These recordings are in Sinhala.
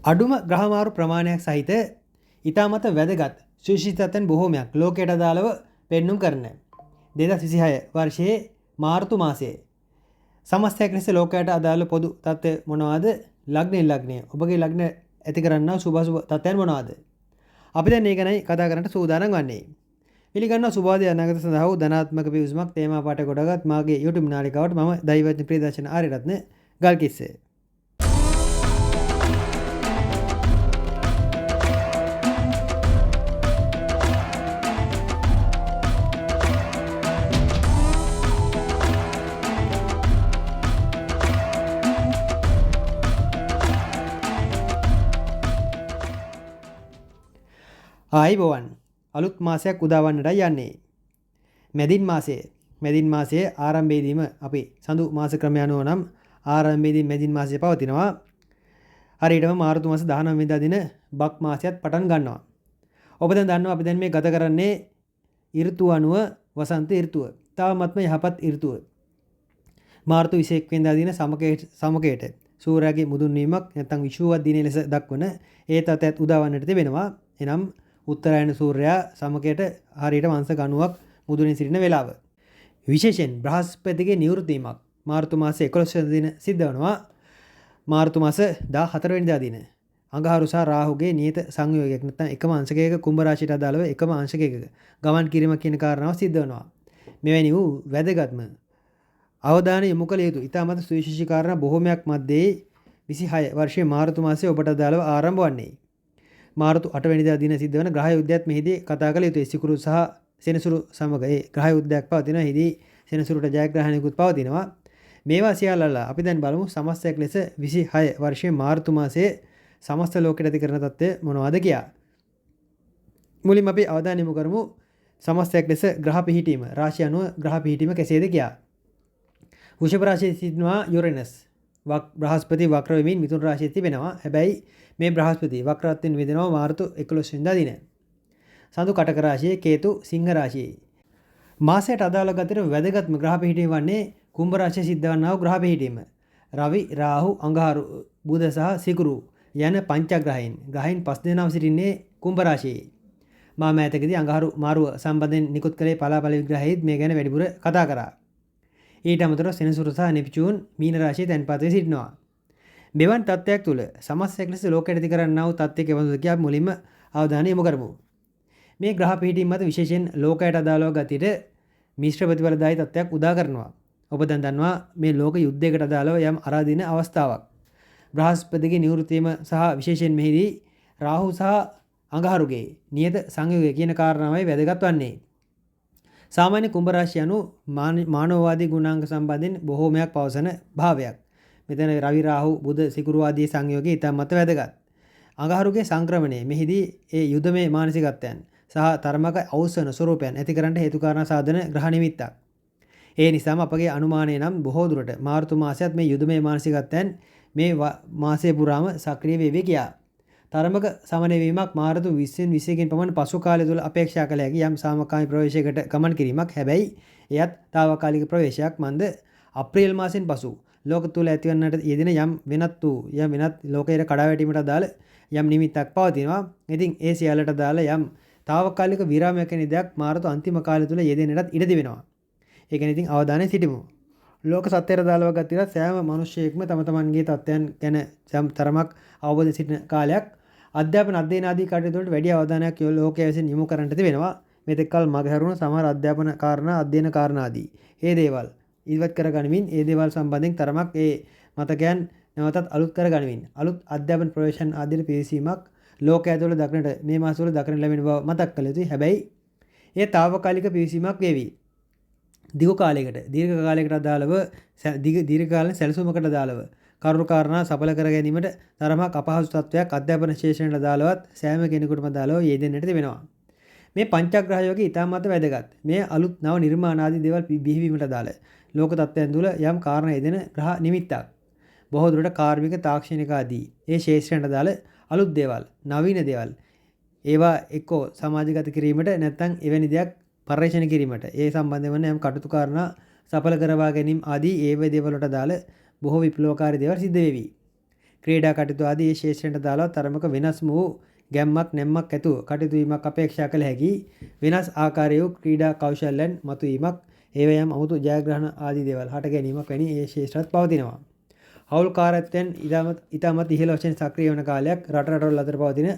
අඩුම ග්‍රහමාරු ප්‍රමාණයක් සහිත ඉතාමත් වැදගත් සුවිශේෂීතත්වයන් බොහෝමයක් ලෝකයට අදාළව පෙන්눔 කරන 2026 වර්ෂයේ මාර්තු මාසයේ සමස්තයක් ලෙස ලෝකයට අදාළ පොදු තත්ත්වය මොනවාද? ලග්නය ඔබගේ ලග්න ඇති කරන්නා සුභ තත්ත්වයන් මොනවාද? අපි දැන් මේ ගැනයි කතා කරන්න සූදානම් වන්නේ. පිළිගන්නවා සුභාදී අනාගත සඳහා වූ ධනාත්මක පිවිසුමක් තේමා පාට කොටගත් මාගේ YouTube නාලිකාවට මම දෛවඥ ප්‍රියදර්ශන ආරියරත්න ගල්කිස්සේ. ආයිබෝවන් අලුත් මාසයක් උදාවන්නටයි යන්නේ. මැදින් මාසයේ ආරම්භයේදීම අපි සඳු මාස ක්‍රමය අනුව නම් ආරම්භයේදී මැදින් මාසය පවතිනවා. හරියටම මාර්තු මාස 19 වෙනිදා දින බක් මාසයත් පටන් ගන්නවා. ඔබ දැන් දන්නවා අපි දැන් මේ ගත කරන්නේ ඍතු අනුව වසන්ත ඍතුව. තාමත්ම යහපත් ඍතුව. මාර්තු 21 වෙනිදා දින සමකයට සූර්යාගේ මුදුන් වීමක් නැත්නම් විෂුවවත් දිනේ ලෙස දක්වන ඒ තත්ත්වයට උදාවන්නට තිබෙනවා. එනම් උත්තරායන සූර්යයා සමකයට හරියට වංශ 90ක් මුදුනේ සිටින වේලාව. විශේෂයෙන් බ්‍රහස්පතිගේ නිවෘත්ති වීමක් මාර්තු මාසයේ 11 වෙනි දින සිද්ධ වෙනවා. මාර්තු මාස 14 වෙනිදා දින අඟහරු සහ රාහුගේ නියත සංයෝගයක් නැත්නම් එකම අංශකයක කුම්භ රාශියට අදාළව එකම අංශකයක ගමන් කිරීමක් කියන කාරණාව සිද්ධ වෙනවා. මෙවැනි වූ වැදගත්ම අවධානය යොමු කළ යුතු ඉතාමත් සුවිශේෂී කාරණා බොහෝමයක් මැද්දේ 26 වර්ෂයේ මාර්තු මාසයේ ඔබට අදාළව ආරම්භ වන්නේ. මාර්තු 8 වෙනිදා දින සිද්ධ වන ග්‍රහ යුද්ධයත් මෙහිදී කතා කළ යුතුයි. සිකුරු සහ සෙනසුරු සමග ඒ ග්‍රහ යුද්ධයක් පවතිනවා. එහිදී සෙනසුරුට ජයග්‍රහණයකුත් පවතිනවා. මේවා සියල්ල අපි දැන් බලමු සමස්තයක් ලෙස 26 වර්ෂයේ මාර්තු මාසයේ සමස්ත ලෝකෙට ඇති කරන තත්ත්වය මොනවද කියලා. මුලින්ම අපි අවධානය යොමු කරමු සමස්තයක් ලෙස ග්‍රහ පිහිටීම රාශිය අනුව ග්‍රහ පිහිටීම කෙසේද කියලා. වෘෂභ රාශියේ සිටිනවා යුරේනස්. බ්‍රහස්පති වක්‍ර වෙමින් මිථුන රාශියේ තිබෙනවා. හැබැයි මේ බ්‍රහස්පති වක්‍රත්වයෙන් විදෙනවා මාර්තු 11 වෙනිදා දින. සඳු කටක රාශියේ කේතු සිංහ රාශියේ. මාසයට අදාළ ගතිර වැදගත්ම ග්‍රහ පිහිටීම වන්නේ කුම්භ රාශියේ සිද්ධ වන්නා වූ ග්‍රහ පිහිටීම. රවි, රාහු, අඟහරු, බුධ සහ සිකුරු යන පංචග්‍රහයන්. ග්‍රහයන් 5 දෙනාම සිටින්නේ කුම්භ රාශියේ. මා මෑතකදී අඟහරු මාරුව සම්බන්ධයෙන් නිකුත් කළේ පලාපල විග්‍රහයේත් මේ ගැන වැඩිපුර කතා කරා. ඊට අමතරව සෙනසුරු සහ නෙප්චූන් මීන රාශියේ තැන්පත් වී සිටිනවා. මෙවන් තත්ත්වයක් තුළ සමස්තයක් ලෙස ලෝකයට ඇති කරන්නා වූ තත්ත්වයක වඳුද කියා මුලින්ම අවධානය යොමු කරමු. මේ ග්‍රහ පිහිටීම් මත විශේෂයෙන් ලෝකයට අදාළව ගතියට මිශ්‍ර ප්‍රතිඵලදායී තත්ත්වයක් උදා කරනවා. ඔබ දැන් දන්නවා මේ ලෝක යුද්ධයකට අදාළව යම් ආරාධින අවස්ථාවක්. බ්‍රහස්පතිගේ නිවෘත්ති වීම සහ විශේෂයෙන් මෙහිදී රාහු සහ අඟහරුගේ නියත සංයෝගය කියන කාරණාවයි වැදගත් වන්නේ. සාමාන්‍ය කුම්භ රාශිය අනුව මානවවාදී ගුණාංග සම්බන්ධයෙන් බොහෝමයක් පවසන භාවයක්. මෙතන රවි රාහු බුධ සිකුරු ආදී සංයෝගය ඉතාමත් වැදගත්. අඟහරුගේ සංක්‍රමණය මෙහිදී ඒ යුදමේ මානසිකත්වයන් සහ තරමක අවසන ස්වරූපයන් ඇති කරන්නට හේතු කාරණා සාධන ග්‍රහ නිමිත්තක්. ඒ නිසාම අපගේ අනුමානය නම් බොහෝ දුරට මාර්තු මාසයත් මේ යුදමේ මානසිකත්වයන් මේ මාසය පුරාම සක්‍රිය වේවි කියා. තරමක සමනය වීමක් මාර්තු 20-21කින් පමණ පසු කාලය තුළ අපේක්ෂා කළ හැකි යම් සාමකාමී ප්‍රවේශයකට ගමන් කිරීමක්. හැබැයි එයත් తాවකාලික ප්‍රවේශයක් මන්ද අප්‍රේල් මාසෙන් පසු ලෝක තුල ඇතිවන්නට යෙදෙන යම් වෙනත් ලෝකයේ කඩාවැටීමට අදාළ යම් නිමිත්තක් පවතිනවා. ඉතින් ඒ සියල්ලට අදාළ යම් తాවකාලික විරාමයක් වෙන දෙයක් මාර්තු අන්තිම කාලය තුල යෙදෙන්නට ඉඩ තිබෙනවා. ඒ කියන්නේ ඉතින් අවධානය සිටිමු. ලෝක සත්‍යයට අදාළව ගතියට සෑම මිනිසෙක්ම තම තමන්ගේ තත්ත්වයන් ගැන යම් තරමක් අවබෝධ සිටින කාලයක් අධ්‍යාපන අධ්‍යයන ආදී කටයුතු වලට වැඩි අවධානයක් ලෝකයේ විසින් යොමු කරන්නට තිබෙනවා. මෙතෙක් කල මගහැරුණු සමහර අධ්‍යාපන කාරණා අධ්‍යයන කාරණා ආදී. ඒ දේවල් ඉවත් කරගනිමින් ඒ දේවල් සම්බන්ධයෙන් තරමක් ඒ මතකයන් නැවතත් අලුත් කරගනිමින් අලුත් අධ්‍යාපන ප්‍රවේශන ආදී පිළිසීමක් ලෝකයේ තුළ දක්නට මේ මාස වල දක්නට ලැබෙන බව මතක් කළ යුතුයි. හැබැයි ඒ తాවකාලික පිළිසීමක් වේවි. දීර්ඝ කාලයකට අදාළව දීර්ඝ කාලීන සැලසුමකට අදාළව කරුණු කාරණා සඵල කර ගැනීමට තරමක් අපහසු තත්වයක් අධ්‍යාපන ශේෂණයට අදාළවත් සෑම කෙනෙකුටම අදාළව යෙදෙන්නට තිබෙනවා. මේ පංචග්‍රහයෝගේ ඉතාමත් වැදගත්. මේ අලුත් නව නිර්මාණ ආදී දේවල් බිහිවීමට අදාළ ලෝක තත්ත්වයන් තුළ යම් කාරණා යෙදෙන ග්‍රහ නිමිත්තක්. බොහෝ දුරට කාර්මික තාක්ෂණික ආදී ඒ ශේෂ්ත්‍රයට අදාළ අලුත් දේවල්, නවීන දේවල් ඒවා එක්කෝ සමාජගත කිරීමට නැත්නම් එවැනි දෙයක් පරිශ්‍රණය කිරීමට ඒ සම්බන්ධ වන යම් කටයුතු කාරණා සඵල කරවා ගැනීම ආදී ඒ දේවල් වලට අදාළ බොහෝ විප්ලවකාරී දේවල් සිද්ධ වෙවි. ක්‍රීඩා කටයුතු ආදී ඒ ශේෂ්ත්‍රයට දාලා තරමක වෙනස් වූ ගැම්මක් නැම්මක් ඇතුව කටයුතු වීමක් අපේක්ෂා කළ හැකි වෙනස් ආකාරයේ ක්‍රීඩා කෞශල්‍යයන් මතුවීමක් ඒව යම් අමුතු ජයග්‍රහණ ආදී දේවල් හට ගැනීමක් වැනි ඒ ශේෂ්ත්‍රات පවතිනවා. හවුල්කාරත්වයෙන් ඉතාමත් ඉහළ වශයෙන් සක්‍රිය වන කාලයක් රට රටවල් අතර පවතින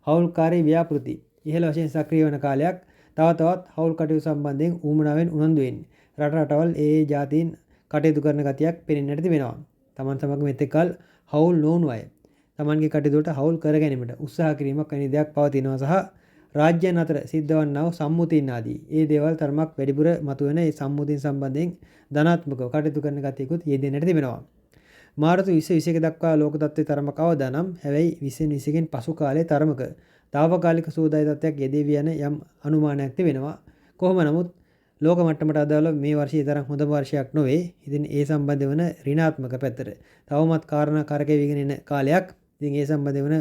හවුල්කාරී ව්‍යාපෘති ඉහළ වශයෙන් සක්‍රිය වන කාලයක් තව තවත් හවුල් කටයුතු සම්බන්ධයෙන් ඌමනාවෙන් උනන්දුවෙන් රට රටවල් ඒ ජාතීන් කටයුතු කරන ගතියක් පෙනෙන්නට තිබෙනවා. තමන් සමග මෙතෙකල් හවුල් නොවුණු අය තමන්ගේ කටයුතුට හවුල් කර ගැනීමට උත්සාහ කිරීමක් වැනි දෙයක් පවතිනවා සහ රාජ්‍යයන් අතර සිද්ධවන්නා වූ සම්මුතීන් ආදී ඒ දේවල් තරමක් වැඩිපුර මතුවෙන ඒ සම්මුතීන් සම්බන්ධයෙන් ධනාත්මකව කටයුතු කරන ගතියකුත් යෙදෙන්නට තිබෙනවා. මාර්තු 2021 දක්වා ලෝක තත්ත්වයේ තරමක අවදානම් හැබැයි 2021කින් පසු කාලයේ තරමක తాවකාලික සූදායි තත්ත්වයක් යෙදෙවි යන යම් අනුමානයක් තිබෙනවා. කොහොම නමුත් ලෝක මට්ටමට අදාළව මේ වර්ෂය තරම් හොඳ වර්ෂයක් නොවේ. ඉතින් ඒ සම්බන්ධ වන ඍණාත්මක පැත්තට තවමත් කාරණා කරකැවිගෙන එන කාලයක්. ඉතින් ඒ සම්බන්ධ වන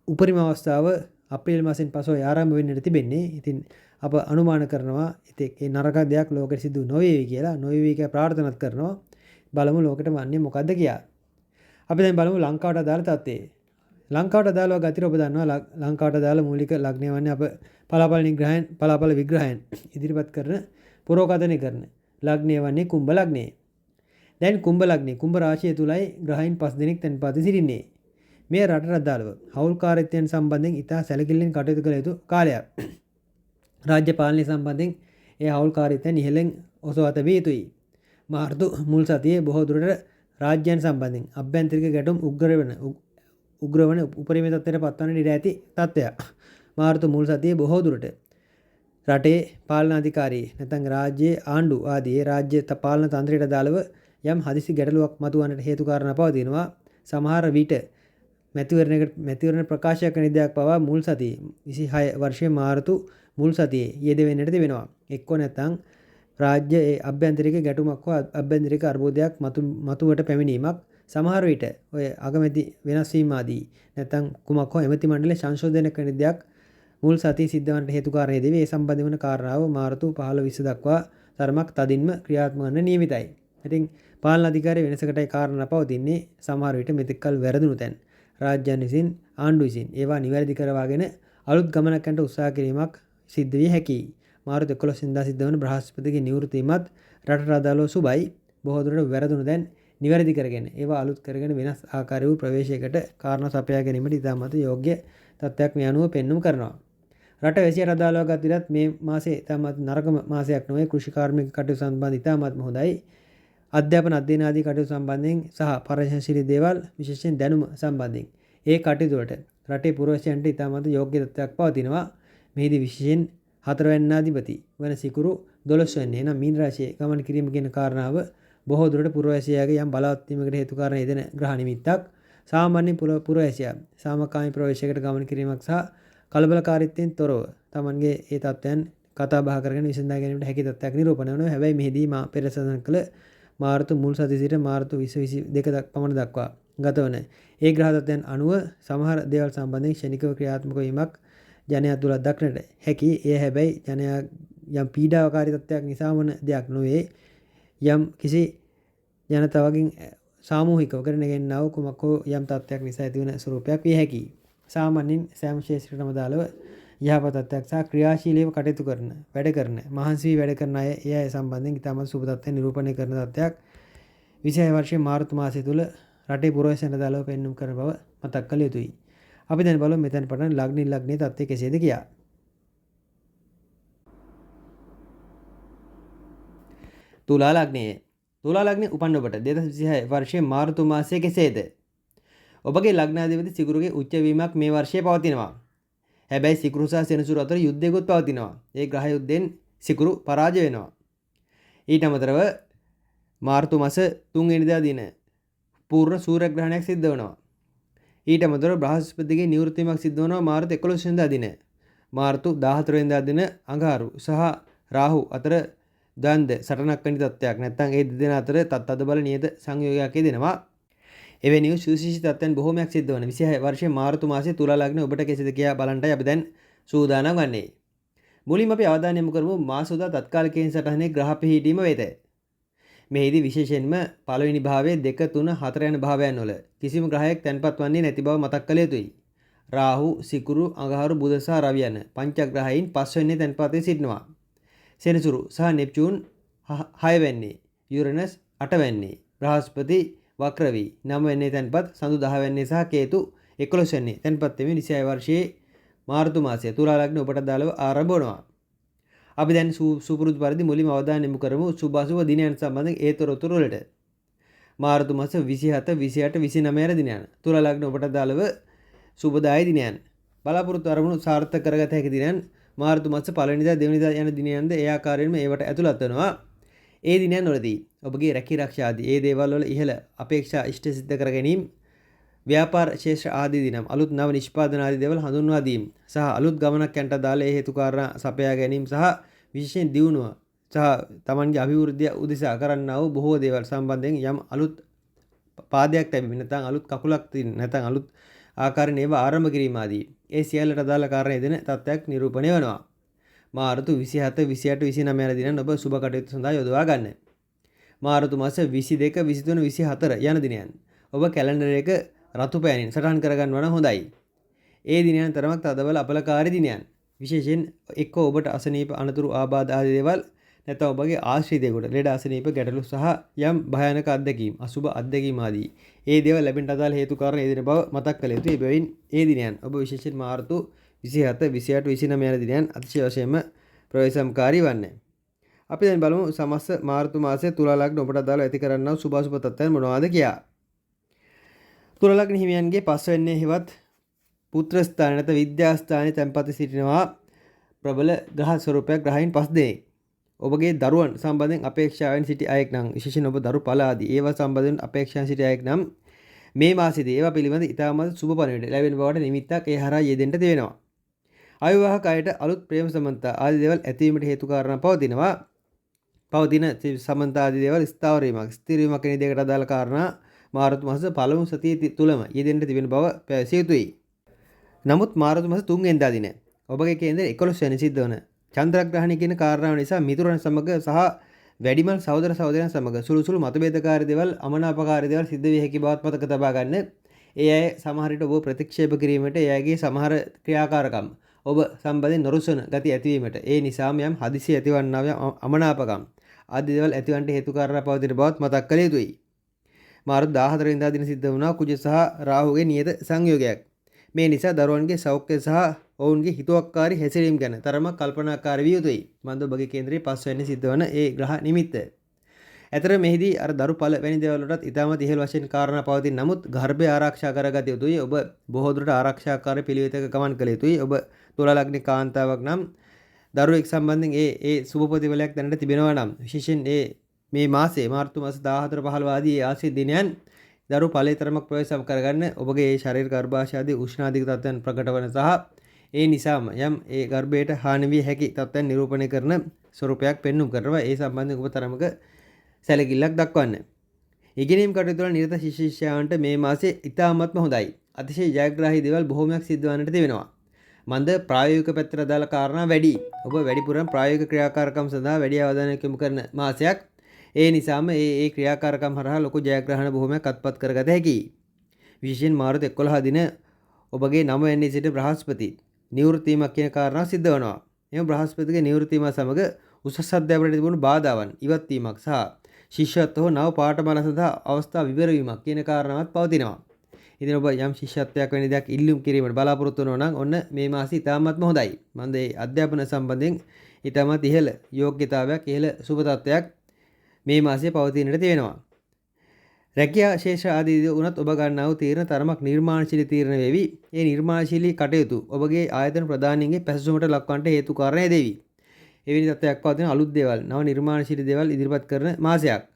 උපරිම අවස්ථාව අප්‍රේල් මාසෙන් පසු ආරම්භ වෙන්නට තිබෙන්නේ. ඉතින් අප අනුමාන කරනවා ඉතින් ඒ නරක දෙයක් ලෝකෙට සිදු නොවේවි කියලා නොවේවි කියලා ප්‍රාර්ථනාත් කරනවා. බලමු ලෝකෙට වන්නේ මොකද්ද කියලා. අපි දැන් බලමු ලංකාවට අදාළ තත්ත්වය. ලංකාවට අදාළව ගතිර ඔබ දන්නවා ලංකාවට අදාළ මූලික ලග්නය වන්නේ අප පලාපල විග්‍රහයන් ඉදිරිපත් කරන පුරෝකථනය කරන ලග්නය වන්නේ කුම්භ ලග්නය. දැන් කුම්භ ලග්නය කුම්භ රාශිය තුලයි ග්‍රහයන් 5 දෙනෙක් තැන්පත් සිටින්නේ. මේ රටට අදාළව හවුල්කාරීත්වයන් සම්බන්ධයෙන් ඉතා සැලකිල්ලෙන් කටයුතු කළ යුතු කාලයක්. රාජ්‍ය පාලනය සම්බන්ධයෙන් ඒ හවුල්කාරීත්වයන් ඉහළින් ඔසවා තැබිය යුතුයි. මාර්තු මුල් සතියේ බොහෝ දුරට රාජ්‍යයන් සම්බන්ධයෙන් අභ්‍යන්තරික ගැටුම් උග්‍රවන උපරිම තත්ත්වයට පත්වන ඉඩ ඇති තත්ත්වයක්. මාර්තු මුල් සතියේ බොහෝ දුරට රටේ පාලන අධිකාරී නැත්නම් රාජ්‍යයේ ආණ්ඩු ආදී රාජ්‍ය පාලන තන්ත්‍රයට අදාළව යම් හදිසි ගැටලුවක් මතුවන්නට හේතු කාරණා පවතිනවා. සමහර විට මැතිවරණ ප්‍රකාශයක් කරන දෙයක් පවා මුල් සතියේ 26 වර්ෂයේ මාර්තු මුල් සතියේ යෙදවෙන්නට තිබෙනවා. එක්කෝ නැත්නම් රාජ්‍ය අභ්‍යන්තරික ගැටුමක් හෝ අභ්‍යන්තරික අර්බුදයක් මතුවට පැමිණීමක් සමහර විට ඔය අගමැති වෙනස් වීම ආදී නැත්නම් කුමක් හෝ එමෙති මණ්ඩලයේ සංශෝධනය කරන දෙයක් මුල් සතියේ සිද්ධ වන්නට හේතු කාරණේ දෙවි. ඒ සම්බන්ධ වන කාරණාව මාර්තු 15 දක්වා තරමක් තදින්ම ක්‍රියාත්මක වන්න නියමිතයි. ඉතින් පාලන අධිකාරිය වෙනසකටයි කාරණා පවතින්නේ. සමහර විට මෙතෙක්කල් වැරදුණු තැන් රාජ්‍යයන් විසින් ආණ්ඩුව විසින් ඒවා නිවැරදි කරවාගෙන අලුත් ගමනක් යන්නට උත්සාහ කිරීමක් සිද්ධ විය හැකියි. මාර්තු 11 වෙනිදා සිද්ධ වන බ්‍රහස්පතිගේ නිවෘත්ති වීමත් රටට අදාළව සුබයි. බොහෝ දුරට වැරදුණු දැන් නිවැරදි කරගෙන ඒවා අලුත් කරගෙන වෙනස් ආකාර වූ ප්‍රවේශයකට කාරණා සපයා ගැනීමට ඉතාමත් යෝග්‍ය තත්ත්වයක් මේ අනුව පෙන්වුම් කරනවා. රට වැසියට අදාළව ගත්තත් මේ මාසයේ ඉතාමත් නරක මාසයක් නොවේ. කෘෂි කාර්මික කටයුතු සම්බන්ධ ඉතාමත් හොඳයි. අධ්‍යාපන අධ්‍යයන ආදී කටයුතු සම්බන්ධයෙන් සහ පරිශ්‍රණශීලී දේවල් විශේෂයෙන් දැනුම සම්බන්ධයෙන් ඒ කටයුතු වලට රටේ පුරවැසියන්ට ඉතාමත් යෝග්‍ය තත්ත්වයක් පවතිනවා. මෙහිදී විශේෂයෙන් 4 වැන්නාධිපති වන සිකුරු 12 වෙනි එනම් මීන රාශියේ ගමන් කිරීම කියන කාරණාව බොහෝ දුරට පුරවැසියාගේ යම් බලවත් වීමකට හේතු කාරණා යෙදෙන ග්‍රහ නිමිත්තක්. සාමාන්‍ය පුරවැසියා සාමකාමී ප්‍රවේශයකට ගමන් කිරීමක් සහ කලබලකාරීත්වයෙන් තොරව තමන්ගේ ඒ තත්ත්වයන් කතා බහ කරගෙන විසඳා ගැනීමට හැකි තත්ත්වයක් නිරූපණය වෙනවා. හැබැයි මෙහිදී මා පෙර සඳහන් කළ මාර්තු මුල් සතිය සිට මාර්තු 2022 පමණ දක්වා ගතවන ඒ ග්‍රහ තත්ත්වයන් අනුව සමහර දේවල් සම්බන්ධයෙන් ක්ෂණිකව ක්‍රියාත්මක වීමක් ජනයා තුළ දක්නට හැකි. එය හැබැයි ජනයා යම් පීඩාකාරී තත්ත්වයක් නිසා වන දෙයක් නොවේ. යම් කිසි ජනතාවකින් සාමූහිකව කරනගෙන්නා වූ කුමක් හෝ යම් තත්ත්වයක් නිසා ඇතිවන ස්වරූපයක් විය හැකියි. සාමාන්‍යයෙන් සෑම ක්ෂේත්‍රයකටම දාලව යහපත් තත්ත්වයක් සහ ක්‍රියාශීලීව කටයුතු කරන වැඩ කරන මහන්සි වැඩ කරන අය ඒ අය සම්බන්ධයෙන් ඉතාමත් සුබ තත්ත්වයක් නිරූපණය කරන තත්ත්වයක් 26 වර්ෂයේ මාර්තු මාසය තුල රටේ පුරවැසියන්ට දාලව පෙන්වුම් කරන බව මතක් කළ යුතුයි. අපි දැන් බලමු මෙතන පටන් ලග්නයේ තත්ත්වය කෙසේද කියලා. තුලා ලග්නයේ උපන්න ඔබට 2026 වර්ෂයේ මාර්තු මාසයේ කෙසේද? ඔබගේ ලග්නාධිපති සිකුරුගේ උච්ච වීමක් මේ වර්ෂයේ පවතිනවා. හැබැයි සිකුරු සහ සෙනසුරු අතර යුද්ධයකුත් පවතිනවා. ඒ ග්‍රහ යුද්ධෙන් සිකුරු පරාජය වෙනවා. ඊට අමතරව මාර්තු මාස 3 වෙනිදා දින පූර්ණ සූර්යග්‍රහණයක් සිද්ධ වෙනවා. ඊට අමතරව බ්‍රහස්පතිගේ නිවෘත්ති වීමක් සිද්ධ වෙනවා මාර්තු 11 වෙනිදා දින. මාර්තු 14 වෙනිදා දින අඟහරු සහ රාහු අතර ද්වන්ද සටනක් වැනි තත්ත්වයක් නැත්නම් ඒ දෙදෙනා අතර තත්ත්ව බල නියත සංයෝගයක් යෙදෙනවා. එවැනි සුවිශේෂී තත්ත්වයන් බොහෝමයක් සිද්ධ වන 26 වර්ෂයේ මාර්තු මාසයේ තුලා ලග්න ඔබට කෙසේද කියා බලන්නයි අපි දැන් සූදානම් වන්නේ. මුලින්ම අපි අවධානය යොමු කරමු මාස උදා තත්කාලිකයෙන් සටහනේ ග්‍රහ පිහිටීම වෙත. මෙහිදී විශේෂයෙන්ම පළවෙනි භාවයේ 2 3 4 යන භාවයන් වල කිසිම ග්‍රහයක් තැන්පත් වන්නේ නැති බව මතක් කළ යුතුයි. රාහු, සිකුරු, අඟහරු, බුධ සහ රවි යන පංචග්‍රහයින් 5 වෙනියේ තැන්පත් වී සිටිනවා. සෙනසුරු සහ නෙප්චූන් 6 වෙනියේ, යුරේනස් 8 වෙනියේ, බ්‍රහස්පති වක්‍ර වී 9 වෙනියේ තැන්පත්, සඳු 10 වෙනියේ සහ කේතු 11 වෙනියේ තැන්පත් වෙමින් 26 වර්ෂයේ මාර්තු මාසය තුලා ලග්න ඔබට දාලව ආරම්භ වෙනවා. අපි දැන් සුපුරුදු පරිදි මුලින්ම අවධානය යොමු කරමු සුභ අසුභ දිනයන් සම්බන්ධයෙන් ඒ තොරතුරු වලට. මාර්තු මාස 27, 28, 29 යන දිනයන් තුලා ලග්න ඔබට දාලව සුබදායි දිනයන්. බලාපොරොත්තු අරමුණු සාර්ථක කරගත හැකි දිනයන් මාර්තු මාස 1 වෙනිදා 2 වෙනිදා යන දිනයන්ද ඒ ආකාරයෙන්ම ඒවට ඇතුළත් වෙනවා. ඒ දිනයන් වලදී ඔබගේ රැකී ආරක්ෂා ආදී ඒ දේවල් වල ඉහළ අපේක්ෂා ඉෂ්ට සිද්ධ කර ගැනීම, ව්‍යාපාර ශේෂ්ත්‍ර ආදී දිනම් අලුත් නව නිෂ්පාදන ආදී දේවල් හඳුන්වා දීම සහ අලුත් ගමනක් යන්නට දාලා ඒ හේතු කාරණා සපයා ගැනීම සහ විශේෂයෙන් දියුණුව සහ තමන්ගේ අභිවෘද්ධිය උදෙසා කරන්නා වූ බොහෝ දේවල් සම්බන්ධයෙන් යම් අලුත් පාදයක් තැබීම නැත්නම් අලුත් කකුලක් තියෙන නැත්නම් අලුත් ආකාරයෙන් ඒවා ආරම්භ කිරීම ආදී ඒ සියල්ලට අදාළ කාරණා දෙන තත්ත්වයක් නිරූපණය වෙනවා. මාර්තු 27, 28, 29 යන දිනන් ඔබ සුබ කටයුතු සඳහා යොදවා ගන්න. මාර්තු මාස 22, 23, 24 යන දිනයන් ඔබ කැලෙන්ඩර් එක රතු පෑනින් සටහන් කරගන්නවා නම් හොඳයි. ඒ දිනයන් තරමක් තදබල අපලකාරී දිනයන්. විශේෂයෙන් එක්ක ඔබට අසනීප අනතුරු ආබාධ ආදී දේවල් නැත්නම් ඔබගේ ආශ්‍රිතයෙකුට ලෙඩ අසනීප ගැටලු සහ යම් භයානක අත්දැකීම් අසුබ අත්දැකීම් ආදී ඒ දේවල් ලැබෙන්න අදාළ හේතු කාරණා ඒ දින බව මතක් කළ යුතුයි. එබැවින් ඒ දිනයන් ඔබ විශේෂයෙන් මාර්තු 27, 28, 29 යන දිනයන් අතිශය වශයෙන්ම ප්‍රවේශම්කාරී වන්නේ. අපි දැන් බලමු සමස්ත මාර්තු මාසයේ තුලා ලග්න ඔබට අදාළ ඇති කරන්නා සුභ අසුභ තත්ත්වයන් මොනවාද කියලා. තුලා ලග්න හිමියන්ගේ 5 වෙනියේ හිවත් පුත්‍ර ස්ථාන නැත විද්‍යා ස්ථානයේ තැන්පත් සිටිනවා ප්‍රබල ග්‍රහ ස්වරූපයක් ග්‍රහයන් 5 දෙනෙක්. ඔබගේ දරුවන් සම්බන්ධයෙන් අපේක්ෂාවෙන් සිටි අයෙක් නම් විශේෂයෙන් ඔබ දරු ඵල ආදී ඒවා සම්බන්ධයෙන් අපේක්ෂාවෙන් සිටි අයෙක් නම් මේ මාසයේදී ඒවා පිළිබඳ ඉතාමත් සුබ පණිවිඩ ලැබෙන බවට නිමිත්තක් ඒ හරහා යෙදෙන්න දෙවෙනවා. අවිවාහක අයට අලුත් ප්‍රේම සම්බන්ධතා ආදී දේවල් ඇතිවීමට හේතු කාරණා පවතිනවා. පවතින සම්බන්ධතා ආදී දේවල් ස්ථාවර වීමක්, ස්ථිර වීමක් කියන දෙයකට අදාළ කාරණා මාර්තු මාස පළමු සතියේ තුලම යෙදෙන්න තිබෙන බව පැවසිය යුතුයි. නමුත් මාර්තු මාස 3 වෙනිදා දින ඔබගේ කේන්දරය 11 වෙනි සිද්ධ වන චන්ද්‍රග්‍රහණය කියන කාරණාව නිසා මිතුරන් සමග සහ වැඩිමල් සහෝදර සහෝදරයන් සමග සුළු මතභේදකාරී දේවල් අමනාපකාරී දේවල් සිද්ධ විය හැකි බවත් මතක තබා ගන්න. ඒ අය සමහර විට ඔබ ප්‍රතික්ෂේප කිරීමට ඒ අයගේ සමහර ක්‍රියාකාරකම් ඔබ සම්බන්ධයෙන් නොරුසන ගති ඇතිවීමට ඒ නිසාම යම් හදිසි ඇතිවන්නා වූ අමනාපකම් ආදී දේවල් ඇතිවන්නට හේතු කාරණා පවතින බවත් මතක් කළ යුතුයි. මාර්තු 14 වෙනිදා දින සිද්ධ වුණා කුජ සහ රාහුගේ නියත සංයෝගයක්. මේ නිසා දරුවන්ගේ සෞඛ්‍ය සහ ඔවුන්ගේ හිතුවක්කාරී හැසිරීම ගැන තරමක් කල්පනාකාරී විය යුතුයි. මන්ද ඔබගේ කේන්දරයේ 5 වෙනි සිද්ධ වන ඒ ග්‍රහ නිමිත්ත. ඇතර මෙහිදී අර දරු ඵල වැනි දේවල් වලටත් ඉතාමත් ඉහළ වශයෙන් කාරණා පවතින නමුත් ගර්භය ආරක්ෂා කරගත යුතුයි. ඔබ බොහෝ දුරට ආරක්ෂාකාරී පිළිවෙතක ගමන් කළ යුතුයි. ඔබ තුලා ලග්න කාන්තාවක් නම් දරුවෙක් සම්බන්ධයෙන් ඒ සුබ ප්‍රතිඵලයක් දැනට තිබෙනවා නම් විශේෂයෙන් මේ මාසයේ මාර්තු මාස 14 15 ආදී ආශ්‍රිත දිනයන් දරු ඵලයේ තරමක් ප්‍රවේශම් කරගන්න ඔබගේ ඒ ශරීර ගර්භාෂය ආදී උෂ්ණාධික තත්ත්වයන් ප්‍රකට වන සහ ඒ නිසාම යම් ඒ ගර්භයට හානි විය හැකි තත්ත්වයන් නිරූපණය කරන ස්වරූපයක් පෙන්වු කරනවා. ඒ සම්බන්ධයෙන් ඔබ තරමක සැලකිල්ලක් දක්වන්න. ඉගෙනීම් කටයුතු වල නිරත ශිෂ්‍යයන්ට මේ මාසයේ ඉතාමත්ම හොඳයි. අතිශය ජයග්‍රාහී දේවල් බොහෝමයක් සිද්ධ වන්නට තිබෙනවා. මන්ද ප්‍රායෝගික පැත්තට අදාළ කාරණා වැඩි. ඔබ වැඩිපුරම ප්‍රායෝගික ක්‍රියාකාරකම් සඳහා වැඩි අවධානයක් යොමු කරන මාසයක්. ඒ නිසාම ඒ ක්‍රියාකාරකම් හරහා ලොකු ජයග්‍රහණ බොහෝමයක් අත්පත් කරගත හැකියි. විශේෂයෙන් මාර්තු 11 දින ඔබගේ 9 වෙනි සිට බ්‍රහස්පති නිවෘත්ති වීමක් කියන කාරණා සිද්ධ වෙනවා. එම බ්‍රහස්පතිගේ නිවෘත්ති වීම සමග උසස් අධ්‍යාපනයට තිබුණු බාධාවන් ඉවත් වීමක් සහ ශිෂ්‍යත්ව හෝ නව පාඨමාලා සඳහා අවස්ථා විවර වීමක් කියන කාරණාවත් පවතිනවා. ඉතින් ඔබ යම් ශිෂ්‍යත්වයක් වැනි දෙයක් ඉල්ලුම් කිරීමට බලාපොරොත්තු වෙනවා නම් ඔන්න මේ මාසෙ ඉතාමත්ම හොඳයි. මන්ද ඒ අධ්‍යාපන සම්බන්ධයෙන් ඉතාමත් ඉහළ යෝග්‍යතාවයක් ඉහළ සුබ තත්ත්වයක් මේ මාසයේ පවතිනට තියෙනවා. රැකියා ශේෂ ආදී උනත් ඔබ ගන්නා වූ තීරණ තරමක් නිර්මාණශීලී තීරණ වේවි. ඒ නිර්මාණශීලී කටයුතු ඔබගේ ආයතන ප්‍රධානීන්ගේ පැසසුමට ලක්වන්නට හේතු කාරණා දෙවි. එවැනි තත්ත්වයක් පවතින අලුත් දේවල්, නව නිර්මාණශීලී දේවල් ඉදිරිපත් කරන මාසයක්.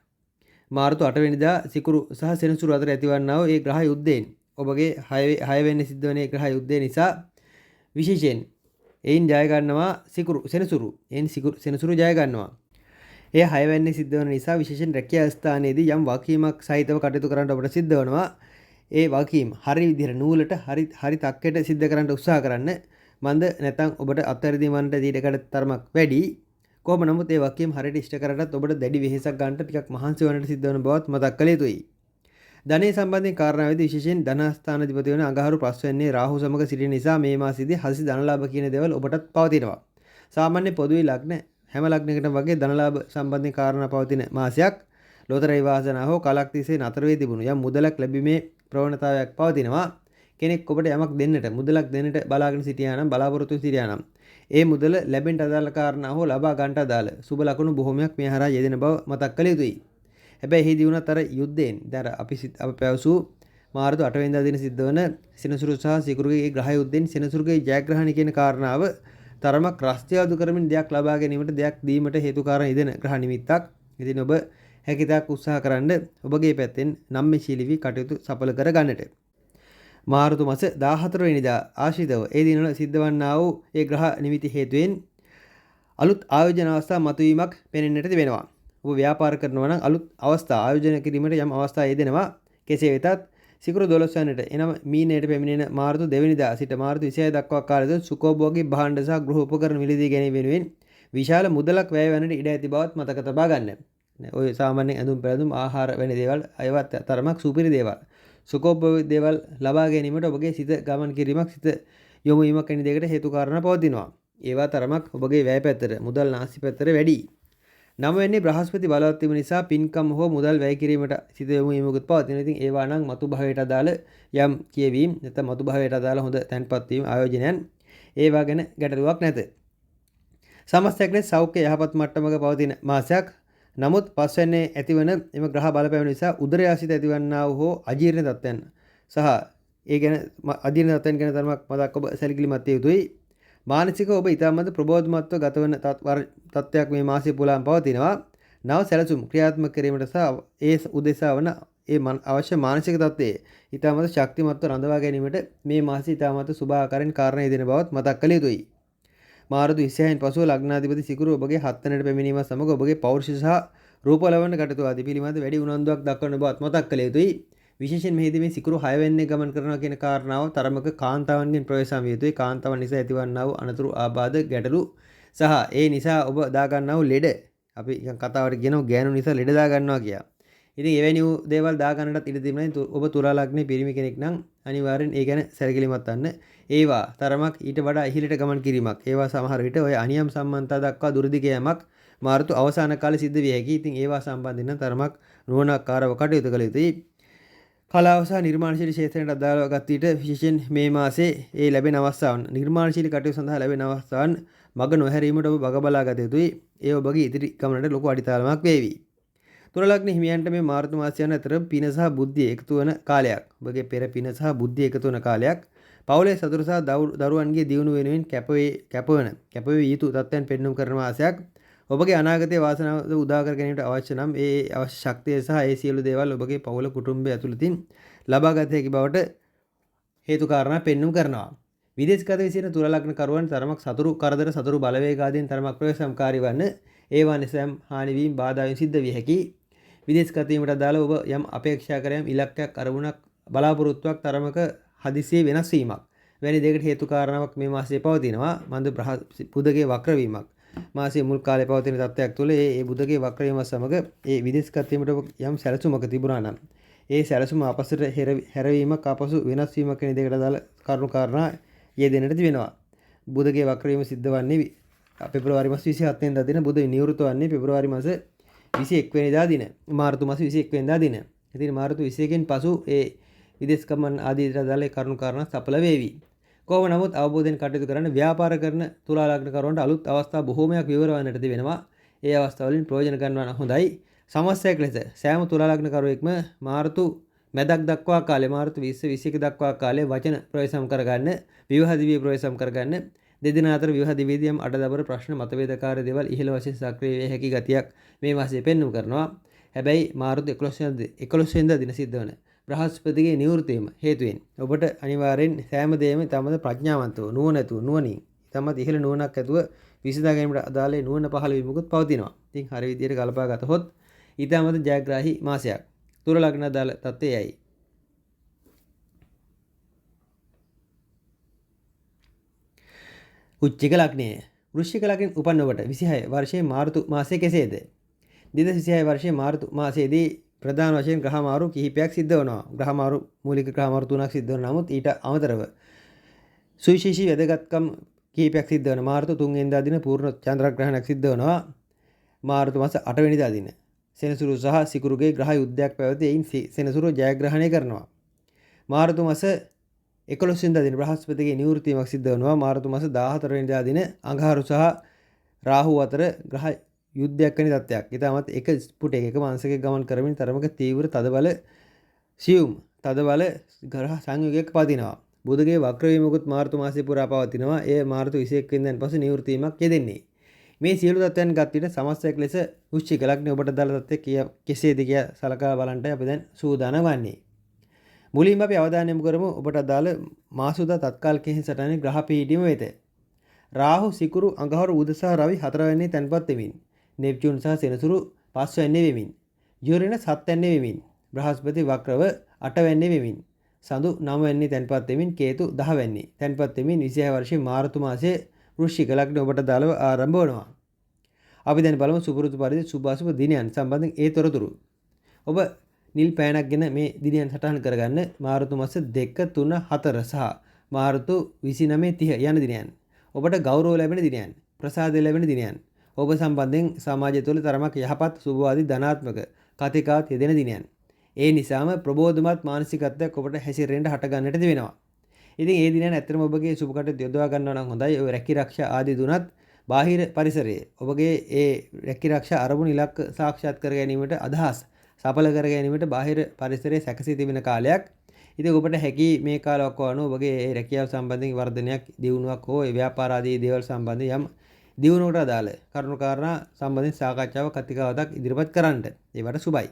මාර්තු 8 වෙනිදා සිකුරු සහ සෙනසුරු අතර ඇතිවන්නා වූ ඒ ග්‍රහ යුද්ධයෙන් ඔබගේ 6 වෙනි සිද්ධ වන ඒ ග්‍රහ යුද්ධය නිසා විශේෂයෙන් එයින් ජය ගන්නවා සෙනසුරු. එයින් සෙනසුරු ජය ගන්නවා. ඒ 6 වෙනි සිද්ධ වන නිසා විශේෂයෙන් රැකියා ස්ථානයේදී යම් වගකීමක් සහිතව කටයුතු කරන්න ඔබට සිද්ධ වෙනවා. ඒ වගකීම් හරි විදිහට නූලට හරි තක්කයට සිද්ධ කරන්න උත්සාහ කරන්න. මන්ද නැත්නම් ඔබට අත්හැරදීමන්ට දීඩකට තරමක් වැඩි. කොහොම නමුත් ඒ වගකීම් හරියට ඉෂ්ට කරගන්නත් ඔබට දැඩි වෙහෙසක් ගන්නට ටිකක් මහන්සි වෙන්නට සිද්ධ වෙන බවත් මතක් කළ යුතුයි. ධනය සම්බන්ධයෙන් කාරණාවේදී විශේෂයෙන් ධනස්ථානාධිපති වෙන අඟහරු පස්වැන්නේ රාහු සමග සිටින නිසා මේ මාසෙදී හදිසි ධනලාභ කියන දේවල් ඔබටත් පවතිනවා. සාමාන්‍ය පොදුවේ ලග්න හැම ලග්නයකටම වගේ ධනලාභ සම්බන්ධයෙන් කාරණා පවතින මාසයක්. ලෝතරේ වාසනාව හෝ කලක් තිස්සේ නතර වී තිබුණු යම් මුදලක් ලැබීමේ ප්‍රවණතාවයක් පවතිනවා. කෙනෙක් ඔබට යමක් දෙන්නට මුදලක් දෙන්නට බලාගෙන සිටියා නම් බලාපොරොත්තු සිටියා නම් ඒ මුදල ලැබෙන්න අදාළ කාරණා හෝ ලබා ගන්නට අදාළ සුබ ලකුණු බොහොමයක් මේ හරහා යෙදෙන බව මතක් කළ යුතුයි. හැබැයි එහිදී වුණත් අර යුද්ධයෙන් දැන් අපි පැවසූ මාර්තු 8 වෙනිදා දින සිද්ධ වන සෙනසුරු සහ සිකුරුගේ ග්‍රහ යුද්ධයෙන් සෙනසුරුගේ ජයග්‍රහණය කියන කාරණාව තරමක් රස්තියාදු කරමින් දෙයක් ලබා ගැනීමට දෙයක් දීමට හේතු කාරණා ඉදෙන ග්‍රහ නිමිත්තක්. ඉතින් ඔබ හැකියතාක් උත්සාහ කරන්න ඔබගේ පැත්තෙන් නම්‍යශීලී කටයුතු සඵල කර ගන්නට. මාර්තු මාස 14 වෙනිදා ආශ්‍රිතව ඒ දිනවල සිද්ධවන්නා වූ ඒ ග්‍රහ නිමිති හේතුවෙන් අලුත් ආයෝජන අවස්ථා මතුවීමක් පෙනෙන්නට තිබෙනවා. ඔබ ව්‍යාපාර කරනවා නම් අලුත් අවස්ථා ආයෝජනය කිරීමට යම් අවස්ථා යෙදෙනවා. කෙසේ වෙතත් සිකුරු 12 වනට එනම මීනයට පැමිණෙන මාර්තු 2 වෙනිදා සිට මාර්තු 26 දක්වා කාලය තුළ සුඛෝභෝගී භාණ්ඩ සහ ගෘහ උපකරණ මිලදී ගැනීම වෙනුවෙන් විශාල මුදලක් වැය වන්නට ඉඩ ඇති බවත් මතක තබා ගන්න. ඔය සාමාන්‍යයෙන් ඇඳුම් පැළඳුම් ආහාර වැනි දේවල් අයවත් තරමක් සුපිරි දේවල්. සුඛෝභෝගී දේවල් ලබා ගැනීමට ඔබගේ සිත ගමන් කිරීමක් සිත යොමු වීමක් වැනි දෙයකට හේතු කාරණා පවතිනවා. ඒවා තරමක් ඔබගේ වැය පැත්තට මුදල් නාස්ති පැත්තට වැඩි. 9 වෙනි බ්‍රහස්පති බලවත් වීම නිසා පින්කම් හෝ මුදල් වැය කිරීමට සිත යොමු වීමකුත් පවතින. ඉතින් ඒවා නම් මතු භවයට අදාළ යම් කියවීම් නැත්නම් මතු භවයට අදාළ හොඳ තැන්පත් වීම ආයෝජනයන් ඒවා ගැන ගැටලුවක් නැත. සමස්තයක් ලෙස සෞඛ්‍ය යහපත් මට්ටමක පවතින මාසයක්. නමුත් පස්වැන්නේ ඇතිවන එම ග්‍රහ බලපෑම නිසා උදරය ආශ්‍රිත ඇතිවන්නා වූ හෝ අජීර්ණ තත්ත්වයන් සහ ඒ ගැන අජීර්ණ තත්ත්වයන් ගැන තරමක් මතක් ඔබ සැලකිලිමත් විය යුතුයි. මානසිකව ඔබ ඉතාමත් ප්‍රබෝධමත්ව ගතවන තත්ත්වයක් මේ මාසයේ පුරාම පවතිනවා. නව සැලසුම් ක්‍රියාත්මක කිරීමට සහ ඒ උදෙසා වන ඒ අවශ්‍ය මානසික තත්ත්වයේ ඉතාමත් ශක්තිමත්ව රඳවා ගැනීමට මේ මාසයේ ඉතාමත් සුබ ආකාරයෙන් කාරණා යෙදෙන බවත් මතක් කළ යුතුයි. මාර්තු 26න් පසුව ලග්නාධිපති සිකුරු ඔබගේ 7 වෙනිට පැමිණීම සමග ඔබගේ පෞරුෂ සහ රූප ලවණ කටයුතු ආදී පිළිබඳ වැඩි උනන්දුවක් දක්වන බවත් මතක් කළ යුතුයි. විශේෂයෙන් මෙහිදී මේ සිකුරු 6 වෙනිනේ ගමන් කරනවා කියන කාරණාව තරමක කාන්තාවන්ගෙන් ප්‍රවේශම් විය යුතුයි. කාන්තාවන් නිසා ඇතිවන්නා වූ අනතුරු ආබාධ ගැටලු සහ ඒ නිසා ඔබ දා ගන්නා වූ ලෙඩ අපි කතාවට කියනවා ගෑනු නිසා ලෙඩ දා ගන්නවා කියලා. ඉතින් එවැනි වූ දේවල් දා ගන්නටත් ඉඩ තිබෙනවා. ඔබ තුලා ලග්නේ පිරිමි කෙනෙක් නම් අනිවාර්යෙන් ඒ ගැන සැලකිලිමත් වන්න. ඒවා තරමක් ඊට වඩා ඉහළට ගමන් කිරීමක්. ඒවා සමහර විට ඔය අනියම් සම්බන්ධතා දක්වා දුරදිග යෑමක් මාර්තු අවසාන කාලේ සිද්ධ විය හැකියි. ඉතින් ඒවා සම්බන්ධයෙන් තරමක් නුවණක්කාරව කටයුතු කළ යුතුයි. කලාව සහ නිර්මාණශීලී ක්ෂේත්‍රයට අදාළව ගත් විට විශේෂයෙන් මේ මාසේ ඒ ලැබෙන අවස්ථාවන් නිර්මාණශීලී කටයුතු සඳහා ලැබෙන අවස්ථාවන් මග නොහැරීමට ඔබ බග බලා ගත යුතුයි. ඒ ඔබගේ ඉදිරි ගමනට ලොකු අඩිතාලමක් වේවි. තුලා ලග්න හිමියන්ට මේ මාර්තු මාසය යන අතර පින සහ බුද්ධිය එකතු වන කාලයක්. ඔබගේ පෙර පින සහ බුද්ධිය එකතු වන කාලයක්. පවුලේ සතුරු සහ දරුවන්ගේ දියුණුව වෙනුවෙන් කැපවේ යුතු තත්ත්වයන් පෙන්වුම් කරන මාසයක්. ඔබගේ අනාගතයේ වාසනාව උදා කර ගැනීමට අවශ්‍ය නම් ඒ අවශ්‍ය ශක්තිය සහ ඒ සියලු දේවල් ඔබගේ පවුල කුටුම්බය ඇතුළතින් ලබා ගත හැකි බවට හේතු කාරණා පෙන්වුම් කරනවා. විදේශගත විසින තුලා ලග්න කරුවන් තරමක් සතුරු කරදර සතුරු බලවේග ආදීන් තරමක් ප්‍රවේශම්කාරී වන්න ඒවා නිසා හානි වීම බාධාවෙන් සිද්ධ විය හැකියි. විදේශගත වීමට අදාළ ඔබ යම් අපේක්ෂා කරයම් ඉලක්කයක් අරමුණක් බලාපොරොත්තුවක් තරමක හදිසියේ වෙනස් වීමක් වැනි දෙයකට හේතු කාරණාවක් මේ මාසයේ පවතිනවා. මන්ද බුධගේ වක්‍ර වීමක් මාසයේ මුල් කාලේ පවතින තත්ත්වයක් තුළ ඒ බුධගේ වක්‍ර වීම සමග ඒ විදේශගත වීමට යම් සැලසුමක තිබුණා නම් ඒ සැලසුම අපසට හැරවීමක් අපසු වෙනස් වීමක් වෙන දෙයකට අදාළ කරුණු කාරණා යෙදෙන්නට තිබෙනවා. බුධගේ වක්‍ර වීම සිද්ධ වන්නේ පෙබරවාරි මාස 27 වෙනිදා දින බුධ නිවෘත වන්නේ පෙබරවාරි මාස 21 වෙනිදා දින. මාර්තු මාස 21 වෙනිදා දින. ඉතින් මාර්තු 21කින් පසු ඒ විදේශ ගමන් ආදීට අදාළ කරුණු කාරණා සඵල වේවි. කොහොම නමුත් අවබෝධයෙන් කටයුතු කරන්න ව්‍යාපාර කරන තුලා ලග්න කරුවන්ට අලුත් අවස්ථා බොහෝමයක් විවර වන්නට තිබෙනවා. ඒ අවස්ථාවලින් ප්‍රයෝජන ගන්නවා හොඳයි. සමස්තයක් ලෙස සෑම තුලා ලග්න කරුවෙක්ම මාර්තු මැදක් දක්වා කාලේ මාර්තු 20 21 දක්වා කාලේ වචන ප්‍රවේශම් කරගන්න, විවාහ දිවිය ප්‍රවේශම් කරගන්න, දෙදෙනා අතර විවාහ දිවියේදී යම් අඩදබර ප්‍රශ්න මතභේදකාරී දේවල් ඉහළ වශයෙන් සක්‍රිය වේ හැකි ගතියක් මේ මාසයේ පෙන්වු කරනවා. හැබැයි මාර්තු 11 වෙනිදා දින සිද්ධ වන බ්‍රහස්පතිගේ නිවෘත්තියම හේතුවෙන් ඔබට අනිවාර්යෙන් සෑම දෙයක්ම තමද ප්‍රඥාවන්තව නුවණින් තමත් ඉහළ නුවණක් ඇතුව විසඳා ගැනීමට අදාළ නුවණ පහළ වීමකුත් පවතිනවා. ඉතින් හරිය විදියට කල්පා ගතහොත් ඊටමද ජයග්‍රාහී මාසයක්. තුලා ලග්න දාල තත්ත්වයයි. උච්චික ලග්නය වෘශ්චික ලග්නෙන් උපන්න ඔබට 26 වර්ෂයේ මාර්තු මාසයේ කෙසේද? 2026 වර්ෂයේ මාර්තු මාසයේදී ප්‍රධාන වශයෙන් ග්‍රහ මාරු කිහිපයක් සිද්ධ වෙනවා. ග්‍රහ මාරු මූලික ග්‍රහ මාරු 3ක් සිද්ධ වෙනවා. නමුත් ඊට අමතරව සුවිශේෂී වැදගත්කම් කිහිපයක් සිද්ධ වෙනවා. මාර්තු 3 වෙනිදා දින පූර්ණ චන්ද්‍රග්‍රහණයක් සිද්ධ වෙනවා. මාර්තු මාස 8 වෙනිදා දින සෙනසුරු සහ සිකුරුගේ ග්‍රහ යුද්ධයක් පැවති. එයින් සෙනසුරු ජයග්‍රහණය කරනවා. මාර්තු මාස 11 වෙනිදා දින බ්‍රහස්පතිගේ නිවෘත්ති වීමක් සිද්ධ වෙනවා. මාර්තු මාස 14 වෙනිදා දින අඟහරු සහ රාහු අතර ග්‍රහ යුද්ධයක් වෙන තත්ත්වයක්. ඊටමත් එක ස්පුටයක එක මාංශයක ගමන් කරමින් තරමක තීව්‍ර තදබල සියුම් තදබල ග්‍රහ සංයෝගයක් පවතිනවා. බුධගේ වක්‍ර වීමකුත් මාර්තු මාසයේ පුරා පවතිනවා. එය මාර්තු 21 වෙනිදාන් පසු නිවෘත්ති වීමක් යෙදෙන්නේ. මේ සියලු තත්ත්වයන් ගත් විට සමස්තයක් ලෙස වෘශ්චික ලග්නය ඔබට දාලා තත්ත්වය කෙසේද කියා සලකා බලන්නයි අපි දැන් සූදානම් වන්නේ. මුලින්ම අපි අවධානය යොමු කරමු ඔබට අදාළ මාසුදා තත්කාලික සටහනේ ග්‍රහ පීඩිම වෙත. රාහු සිකුරු අඟහරු බුධ සහ රවි 4 වෙනිදා තැන්පත් වෙමින්. නෙප්චූන් සහ සෙනසුරු 5 වෙනිදා වෙමින්. යුරේනස් 7 වෙනිදා වෙමින්. බ්‍රහස්පති වක්‍රව 8 වෙනිදා වෙමින්. සඳු 9 වෙනිදා තැන්පත් වෙමින්. කේතු 10 වෙනිදා තැන්පත් වෙමින් 26 වර්ෂයේ මාර්තු මාසයේ වෘශ්චික ලග්නය ඔබට දාලව ආරම්භ වෙනවා. අපි දැන් බලමු සුපුරුදු පරිදි සුභ අසුභ දිනයන් සම්බන්ධයෙන් ඒ තොරතුරු. ඔබ නිල් පෑනක් ගෙන මේ දිනයන් සටහන් කරගන්න. මාර්තු මාස 2 3 4 සහ මාර්තු 29 30 යන දිනයන්. ඔබට ගෞරව ලැබෙන දිනයන්, ප්‍රසාද ලැබෙන දිනයන්. ඔබ සම්බන්ධයෙන් සමාජය තුළ තරමක් යහපත් සුභවාදී ධනාත්මක කතිකාත් යෙදෙන දිනයන්. ඒ නිසාම ප්‍රබෝධමත් මානසිකත්වයක් ඔබට හැසිරෙන්න හට ගන්නට වෙනවා. ඉතින් ඒ දිනයන් ඇත්තටම ඔබගේ සුබ කටයුතු යොදවා ගන්නවා නම් හොඳයි. ඔය රැකී ආරක්ෂා ආදී දුනත් බාහිර පරිසරයේ ඔබගේ ඒ රැකී ආරක්ෂා අරමුණු ඉලක්ක සාක්ෂාත් කර ගැනීමට අදහස් සඵල කර ගැනීමට බාහිර පරිසරයේ සැකසී තිබෙන කාලයක්. ඉතින් ඔබට හැකි මේ කාලයක් වano ඔබගේ ඒ රැකියාව සම්බන්ධයෙන් වර්ධනයක්, දියුණුවක් හෝ ව්‍යාපාර ආදී දේවල් සම්බන්ධයෙන් යම් දියුණුවකට අදාළ කරුණු කාරණා සම්බන්ධයෙන් සාකච්ඡාවක් කතිකාවතක් ඉදිරිපත් කරන්නට. ඒවට සුබයි.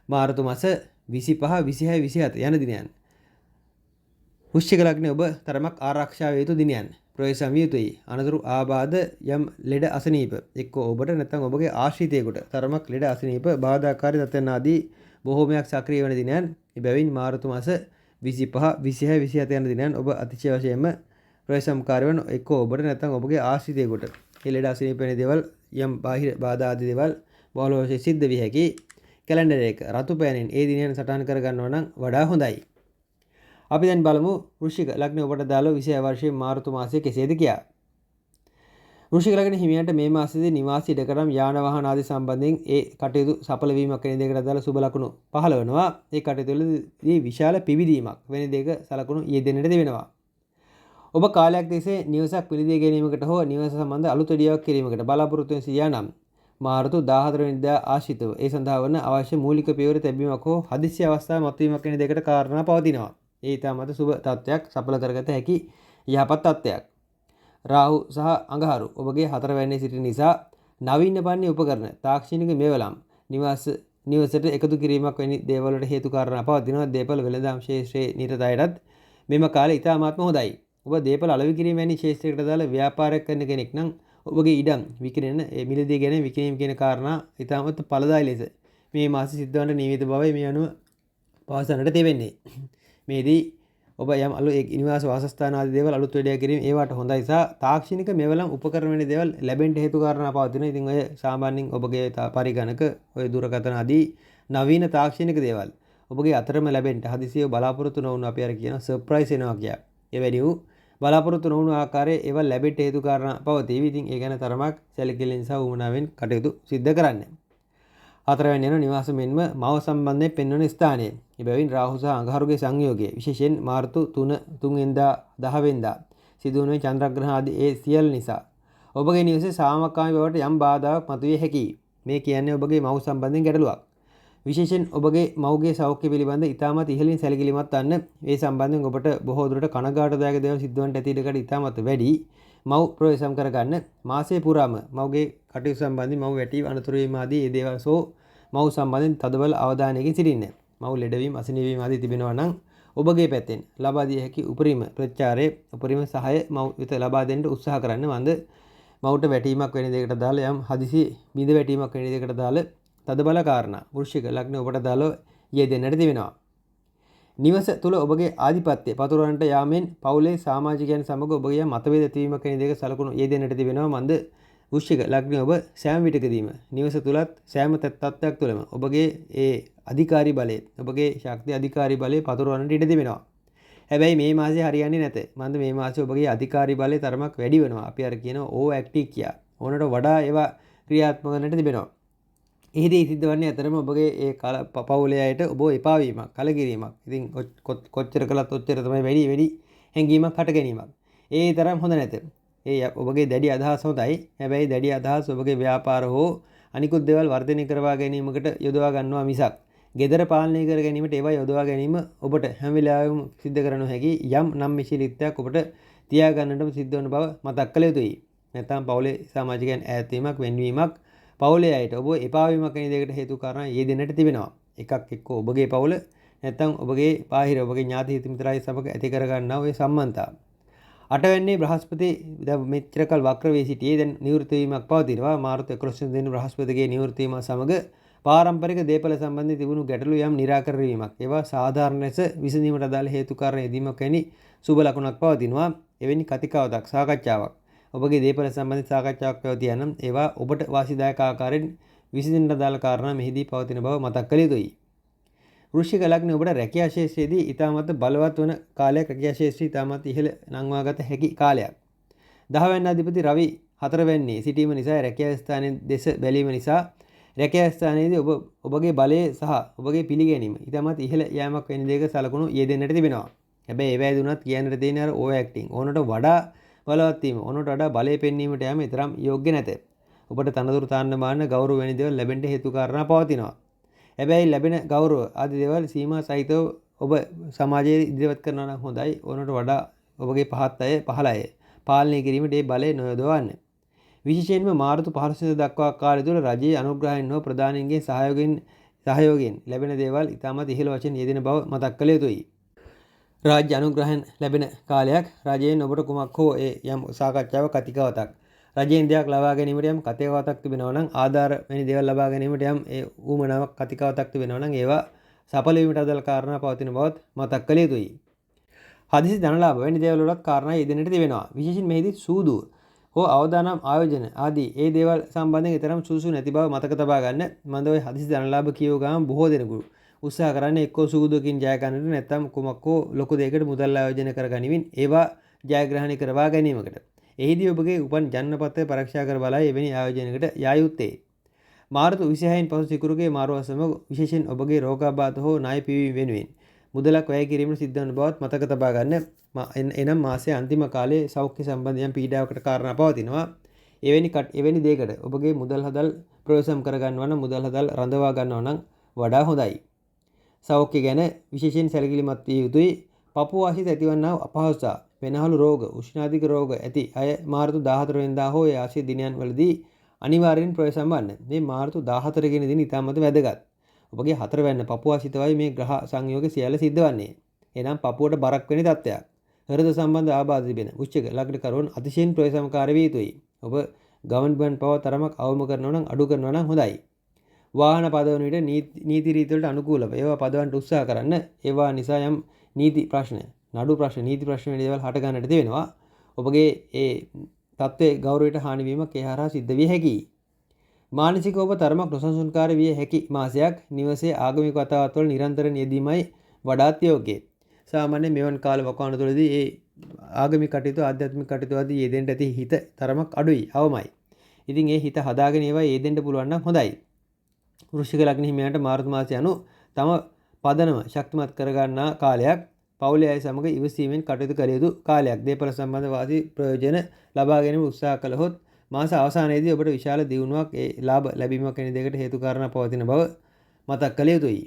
මාර්තු මාස 25 26 27 යන දිනයන්. වෘශ්චික ලග්නය ඔබ තරමක් ආරක්ෂා වේ යුතු දිනයන්. ප්‍රවේශම් විය යුතුයි. අනතුරු ආබාධ යම් ලෙඩ අසනීප එක්කෝ ඔබට නැත්නම් ඔබගේ ආශ්‍රිතයෙකුට තරමක් ලෙඩ අසනීප බාධාකාරී තත්ත්වයන් ආදී බොහෝමයක් සක්‍රිය වෙන දිනයන්. එබැවින් මාර්තු මාස 25 26 27 යන දිනයන් ඔබ අතිශය වශයෙන්ම ප්‍රවේශම්කාරී වන එක්කෝ ඔබට නැත්නම් ඔබගේ ආශ්‍රිතයෙකුට මේ ලෙඩ අසනීප වෙන දේවල් යම් බාහිර බාධා ආදී දේවල් බහුල වශයෙන් සිද්ධ විය හැකි. කැලෙන්ඩර් එක රතු පෑනෙන් ඒ දිනයන් සටහන් කර ගන්නවා නම් වඩා හොඳයි. අපි දැන් බලමු වෘශ්චික ලග්නය ඔබට දාලා 26 වර්ෂයේ මාර්තු මාසයේ කෙසේද කියා. වෘශ්චික ලග්න හිමියන්ට මේ මාසයේදී නිවාස ඉඩකඩම් යාන වාහන ආදී සම්බන්ධයෙන් ඒ කටයුතු සඵල වීමක් වෙන දෙයකට දාලා සුබ ලකුණු පහළ වෙනවා. ඒ කටයුතු වලදී විශාල පිවිදීමක් වෙන දෙයක සලකුණු යෙදෙන්නට දෙවෙනවා. ඔබ කාලයක් තිස්සේ නිවසක් පිළිදී ගැනීමකට හෝ නිවස සම්බන්ධ අලුත් වැඩියාවක් කිරීමකට බලාපොරොත්තු වෙන සියානම් මාර්තු 14 වෙනිදා ආශ්‍රිතව ඒ සඳහා වන අවශ්‍ය මූලික පියවර තැබීමක් හෝ හදිසි අවස්ථා මතුවීමක් වෙන දෙයකට කාරණා පවතිනවා. ඒ ඊටමත් සුබ තත්ත්වයක් සඵල කරගත හැකි යහපත් තත්ත්වයක්. රාහු සහ අඟහරු ඔබගේ 4 වැන්නේ සිටින නිසා නවීන පන්නේ උපකරණ තාක්ෂණික මේවලම් නිවසට එකතු කිරීමක් වැනි දේවල් වලට හේතු කාරණා පවතිනවා. දේපල වෙළඳාම් ශේෂ්ත්‍රයේ නිරත අයටත් මෙම කාලය ඉතාමත්ම හොඳයි. ඔබ දේපල අලෙවි කිරීම වැනි ශේෂ්ත්‍රයකට දාලා ව්‍යාපාරයක් කරන කෙනෙක් නම් ඔබගේ ඉඩම් විකිරෙන මිලදී ගැනීම විකිණීම කියන කාරණා ඉතාමත් ඵලදායී ලෙස මේ මාසෙ සිද්ධවන්න නියමිත බවයි මේ අනුව පවසන්නට තිබෙන්නේ. මේදී ඔබ යම් නිවාස වාසස්ථාන ආදී දේවල් අලුත් වැඩියා කිරීම ඒවට හොඳයි සහ තාක්ෂණික මෙවලම් උපකරණ වෙන දේවල් ලැබෙන්න හේතු කාරණා පවතිනවා. ඉතින් ඔය සාමාන්‍යයෙන් ඔබගේ පරිගණක ඔය දුරකථන ආදී නවීන තාක්ෂණික දේවල් ඔබගේ අතරම ලැබෙන්න හදිසියෙ බලාපොරොත්තු නොවුණු අපි අර කියන සර්ප්‍රයිස් එනවා කියා. ඒ වැඩි වූ බලාපොරොත්තු නොවුණු ආකාරයේ ඒවා ලැබෙන්න හේතු කාරණා පවතී. ඉතින් ඒ ගැන තරමක් සැලකිලිමත් සහ උමනාවෙන් කටයුතු සිද්ධ කරන්න. 4 වෙනි යන නිවාස මෙන්ම මව සම්බන්ධයෙන් පෙන්වන ස්ථානයේ. එබැවින් රාහු සහ අඟහරුගේ සංයෝගය විශේෂයෙන් මාර්තු 3 වෙනිදා 10 වෙනිදා සිදුවන චන්ද්‍රග්‍රහණ ආදී ඒ සියල්ල නිසා ඔබගේ නිවසේ සාමකාමී බවට යම් බාධාවක් මතුවේ හැකියි. මේ කියන්නේ ඔබගේ මව සම්බන්ධයෙන් ගැටලුවක්. විශේෂයෙන් ඔබගේ මවගේ සෞඛ්‍ය පිළිබඳ ඉතාමත් ඉහළින් සැලකිලිමත් වන්න. මේ සම්බන්ධයෙන් ඔබට බොහෝ දුරට කනගාටුදායක දේවල් සිද්ධ වන්නට ඇති ඉඩකඩ ඉතාමත් වැඩි. මව් ප්‍රවේශම් කරගන්න මාසයේ පුරාම මවගේ කටයුතු සම්බන්ධයෙන් මව් වැටි අනතුරු වීම ආදී ඒ දේවල් මව් සම්බන්ධයෙන් තදබල අවධානයකින් සිටින්න. මව් ලෙඩවීම අසනීප වීම ආදී තිබෙනවා නම් ඔබගේ පැත්තෙන් ලබා දිය හැකි උපරිම ප්‍රතිචාරයේ උපරිම සහාය මව් වෙත ලබා දෙන්න උත්සාහ කරන්න. වන්ද මව්ට වැටීමක් වෙන දෙයකට දාලා යම් හදිසි බිඳ වැටීමක් වෙන දෙයකට දාලා තදබල කාරණා වෘශ්චික ලග්න ඔබට දාලා යෙදෙන්නට තිබෙනවා. නිවස තුළ ඔබගේ ආධිපත්‍ය පතුරවන්නට යාමෙන් පවුලේ සමාජිකයන් සමග ඔබගේ මතභේද ඇතිවීමක් වැනි දෙයක සලකුණු යෙදෙන්නට තිබෙනවා. මන්ද වෘශ්චික ලග්නය ඔබ සෑම විටකදීම නිවස තුලත් සෑම තත්ත්වයක් තුළම ඔබගේ ඒ අධිකාරී බලය ඔබගේ ශක්ති අධිකාරී බලය පතුරවන්නට ඉඩ තිබෙනවා. හැබැයි මේ මාසේ හරියන්නේ නැත. මන්ද මේ මාසේ ඔබගේ අධිකාරී බලය තරමක් වැඩි වෙනවා. අපි අර කියන ඕ ඇක්ටිව් කියා. ඕනට වඩා ඒවා ක්‍රියාත්මක කරන්නට තිබෙනවා. එහිදී සිද්ධ වන්නේ අතරම ඔබගේ ඒ පවුලේ අයට ඔබ එපා වීමක්, කලකිරීමක්. ඉතින් කොච්චර කළත් ඔච්චර තමයි වැඩි හැඟීමක් හට ගැනීමක්. ඒ තරම් හොඳ නැත. ඒ ඔබගේ දැඩි අදහස් හොඳයි. හැබැයි දැඩි අදහස් ඔබගේ ව්‍යාපාර හෝ අනිකුත් දේවල් වර්ධනය කරවා ගැනීමකට යොදවා ගන්නවා මිසක් ගෙදර පාලනය කර ගැනීමට ඒවා යොදවා ගැනීම ඔබට හැම වෙලාවෙම සිද්ධ කරනු හැකි යම් නම් මිශීලීත්වයක් ඔබට තියා ගන්නටම සිද්ධ වන බව මතක් කළ යුතුයි. නැත්නම් පවුලේ සමාජිකයන් ඈත් වීමක්, වෙන්වීමක්, පවුලේ අයට ඔබ එපා වීමක් වැනි දෙයකට හේතු කාරණා යෙදෙන්නට තිබෙනවා. එකක් එක්ක ඔබගේ පවුල නැත්නම් ඔබගේ බාහිර ඔබගේ ඥාති හිත මිත්‍රායි සමග ඇති කර ගන්නා ඔය සම්බන්ධතාව. අටවැන්නේ බ්‍රහස්පති මෙච්චරකල් වක්‍ර වී සිටියේ දැන් නිවෘත්ති වීමක් පවතිනවා. මාර්තු 11 වෙනි බ්‍රහස්පතිගේ නිවෘත්ති වීම සමග පාරම්පරික දේපල සම්බන්ධයෙන් තිබුණු ගැටලු යම් निराකරණය වීමක්. ඒවා සාධාරණ ලෙස විසඳීමට අදාළ හේතු කාරණා යෙදීමක් වැනි සුබ ලකුණක් පවතිනවා. එවැනි කතිකාවතක් සාකච්ඡාවක් ඔබගේ දේපල සම්බන්ධ සාකච්ඡාවක් පැවතිය නම් ඒවා ඔබට වාසිදායක ආකාරයෙන් විසඳින්න අදාළ කාරණා මෙහිදී පවතින බව මතක් කළ යුතුයි. වෘශ්චික ලග්නය ඔබට රැකියා ශාස්ත්‍රයේදී ඉතාමත් බලවත් වන කාලයක්, රැකියා ශාස්ත්‍රය ඉතාමත් ඉහළ නංවාගත හැකි කාලයක්. 10 වැනි අධිපති රවි 4 වැන්නේ සිටීම නිසා රැකියා ස්ථානයේ දෙස බැලීම නිසා රැකියා ස්ථානයේදී ඔබගේ බලය සහ ඔබගේ පිළිගැනීම ඉතාමත් ඉහළ යෑමක් වෙන දෙයක සලකුණු යෙදෙන්නට තිබෙනවා. හැබැයි ඒ වැයදුනත් කියන්නට තියෙන අර ඕවර් ඇක්ටිං ඕනට වඩා බලවත් වීම, ඕනට වඩා බලය පෙන්වීමට යෑම තරම් යෝග්‍ය නැත. ඔබට තනතුරු තාන්න මාන්න ගෞරව වැනි දේවල් ලැබෙන්න හේතු කාරණා පවතිනවා. හැබැයි ලැබෙන ගෞරව ආදී දේවල් සීමා සහිතව ඔබ සමාජයේ ඉදිරියට කරනවා නම් හොඳයි. ඕනට වඩා ඔබගේ පහත් අය පහළ අය පාලනය කිරීමට ඒ බලය නොයොදවන්න. විශේෂයෙන්ම මාර්තු 15 දක්වා කාලය තුළ රජයේ අනුග්‍රහයෙන් හෝ ප්‍රධානීන්ගේ සහයෝගයෙන් ලැබෙන දේවල් ඉතාමත් ඉහළ වශයෙන් යෙදෙන බව මතක් කළ යුතුයි. රාජ්‍ය අනුග්‍රහයෙන් ලැබෙන කාලයක්. රජයෙන් ඔබට කුමක් හෝ යම් සාකච්ඡාවක් කතිකාවතක් රජයෙන් දෙයක් ලබා ගැනීමට යම් කතිකාවතක් තිබෙනවා නම්, ආධාර වැනි දේවල් ලබා ගැනීමට යම් ඒ ඌමනාවක් කතිකාවතක් තිබෙනවා නම් ඒවා සඵල වීමට අදාළ කාරණා පවතින බවත් මතක් කළ යුතුයි. හදිසි ධනලාභ වැනි දේවල් වලත් කාරණා යෙදෙන්නට තිබෙනවා. විශේෂයෙන් මෙහිදී සූදු හෝ අවදානම් ආයෝජන ආදී ඒ දේවල් සම්බන්ධයෙන් තරම් සුසු නැති බව මතක තබා ගන්න. මන්ද ඔය හදිසි ධනලාභ කියව ගමන් බොහෝ දෙනෙකු උත්සාහ කරන්නේ එක්කෝ සූදුවකින් ජය ගන්නට නැත්නම් කුමක් හෝ ලොකු දෙයකට මුදල් ආයෝජන කර ගැනීමෙන් ඒවා ජයග්‍රහණය කරවා ගැනීමකට. එහිදී ඔබගේ උපන් ජන්මපත්‍රය පරීක්ෂා කර බලා එවැනි ආයෝජනයකට යා යුත්තේ. මාර්තු 26න් පසු සිකුරුගේ මාරුව සමග විශේෂයෙන් ඔබගේ රෝගාබාධ හෝ ණය පිවීම වෙනුවෙන් මුදලක් වැය කිරීමට සිද්ධ වන බවත් මතක තබා ගන්න. එනම් මාසයේ අන්තිම කාලයේ සෞඛ්‍ය සම්බන්ධයෙන් පීඩාවකට කාරණා පවතිනවා. එවැනි දෙයකට ඔබගේ මුදල් හදල් ප්‍රවේශම් කර ගන්නවා නම්, මුදල් හදල් රඳවා ගන්නවා නම් වඩා හොඳයි. සෞඛ්‍ය ගැන විශේෂයෙන් සැලකිලිමත් විය යුතුයි. පපුව ආශ්‍රිත ඇතිවන්නා අපහසුතා, වෙනහළු රෝග, උෂ්ණාධික රෝග ඇති අය මාර්තු 14 වෙනිදා හෝ ඒ ආශ්‍රිත දිනයන් වලදී අනිවාර්යෙන් ප්‍රවේශම් වන්න. මේ මාර්තු 14 වෙනි දින ඉතාමත් වැදගත්. ඔබගේ 4 වැන්න පපුව ආශ්‍රිතවයි මේ ග්‍රහ සංයෝග සියල්ල සිද්ධ වන්නේ. එනම් පපුවට බරක් වෙන තත්ත්වයක්. හෘද සම්බන්ධ ආබාධ තිබෙන වෘශ්චික ලග්නකරුවන් අතිශයින් ප්‍රවේශම්කාරී විය යුතුයි. ඔබ ගමන් බිමන් පව තරමක් අවම කරනවා නම්, අඩු කරනවා නම් හොඳයි. වාහන පදවන විට නීති රීති වලට අනුකූලව ඒවා පදවන්න උත්සාහ කරන්න. ඒවා නිසා යම් නීති ප්‍රශ්න, නඩු ප්‍රශ්න, නීති ප්‍රශ්න වැනි දේවල් හට ගන්නට තියෙනවා. ඔබගේ ඒ තත්ත්වයේ ගෞරවයට හානි වීමක් ඒ හරහා සිද්ධ විය හැකියි. මානසිකව ඔබ තරමක් නොසන්සුන්කාරී විය හැකි මාසයක්. නිවසේ ආගමික වතාවත් වල නිරන්තරයෙන් යෙදීමයි වඩාත් යෝග්‍ය. සාමාන්‍යයෙන් මෙවන් කාල වකවානු තුළදී ඒ ආගමික කටයුතු, ආධ්‍යාත්මික කටයුතු ආදී යෙදෙන්න ඇති හිත තරමක් අඩුයි, අවමයි. ඉතින් ඒ හිත හදාගෙන ඒවා යෙදෙන්න පුළුවන් නම් හොඳයි. වෘශ්චික ලග්න හිමියන්ට මාර්තු මාසය anu තම පදනම ශක්තිමත් කරගන්නා කාලයක්. පවුලේ අය සමග ඉවසීමෙන් කටයුතු කළ යුතු කාලයක්. දේපල සම්බන්ධ වාසී ප්‍රයෝජන ලබා ගැනීම උත්සාහ කළහොත් මාස අවසානයේදී ඔබට විශාල දියුණුවක්, ඒ ලාභ ලැබීමක් වෙන දෙයකට හේතු කාරණා පවතින බව මතක් කළ යුතුයි.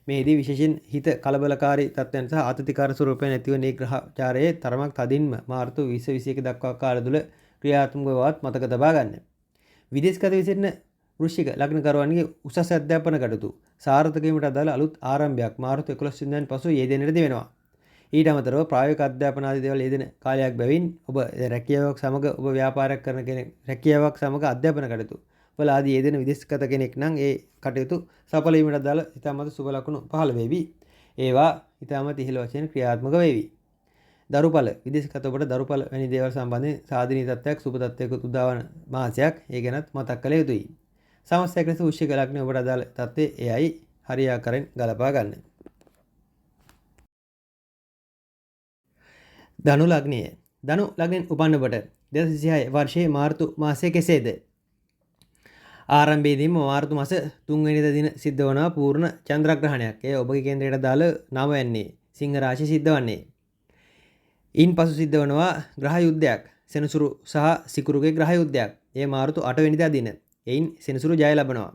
මේදී විශේෂයෙන් හිත කලබලකාරී තත්ත්වයන් සහ ආතතිකාර ස්වරූපයන් ඇතිවන ඒ ග්‍රහචාරයේ තරමක් තදින්ම මාර්තු 20-21 දක්වා කාලය තුළ ක්‍රියාත්මක බවත් මතක තබා ගන්න. විදේශගත විසිරෙන වෘශ්චික ලග්නකරුවන්ගේ උසස් අධ්‍යාපන කටයුතු සාර්ථක වීමට අදාළ අලුත් ආරම්භයක් මාර්තු 11 වෙනිදාන් පසු යෙදෙන්නට දෙවෙනවා. ඊට අමතරව ප්‍රායෝගික අධ්‍යාපන ආදී දේවල් යෙදෙන කාලයක් බැවින් ඔබ රැකියාවක් සමග ඔබ ව්‍යාපාරයක් කරන කෙනෙක්, රැකියාවක් සමග අධ්‍යාපන කටයුතු වල ආදී යෙදෙන විදේශගත කෙනෙක් නම් ඒ කටයුතු සඵල වීමට අදාළ ඉතාමත් සුබ ලකුණු පහළ වේවි. ඒවා ඉතාමත් ඉහළ වශයෙන් ක්‍රියාත්මක වේවි. දරුඵල විදේශගත ඔබට දරුඵල වැනි දේවල් සම්බන්ධයෙන් සාධනීය තත්ත්වයක් සුබ තත්ත්වයක උදාවන මාසයක් ඒ ගැනත් මතක් කළ යුතුයි. සමස්තයක් ලෙස වෘශ්චික ලග්නය ඔබට අදාළ තත්ත්වය එයයි හරියාකාරයෙන් ගලපා ගන්න. ධනු ලග්නය. ධනු ලග්නයෙන් උපන්න ඔබට 2026 වර්ෂයේ මාර්තු මාසයේ කෙසේද? ආරම්භයේදීම මාර්තු මාස 3 වෙනිදා දින සිද්ධ වනවා පූර්ණ චන්ද්‍රග්‍රහණයක්. එය ඔබගේ කේන්ද්‍රයට අදාළ 9 වෙන්නේ සිංහ රාශිය සිද්ධ වන්නේ. ඉන්පසු සිද්ධ වනවා ග්‍රහ යුද්ධයක්. සෙනසුරු සහ සිකුරුගේ ග්‍රහ යුද්ධයක්. එය මාර්තු 8 වෙනිදා දින. එයින් සෙනසුරු ජය ලබනවා.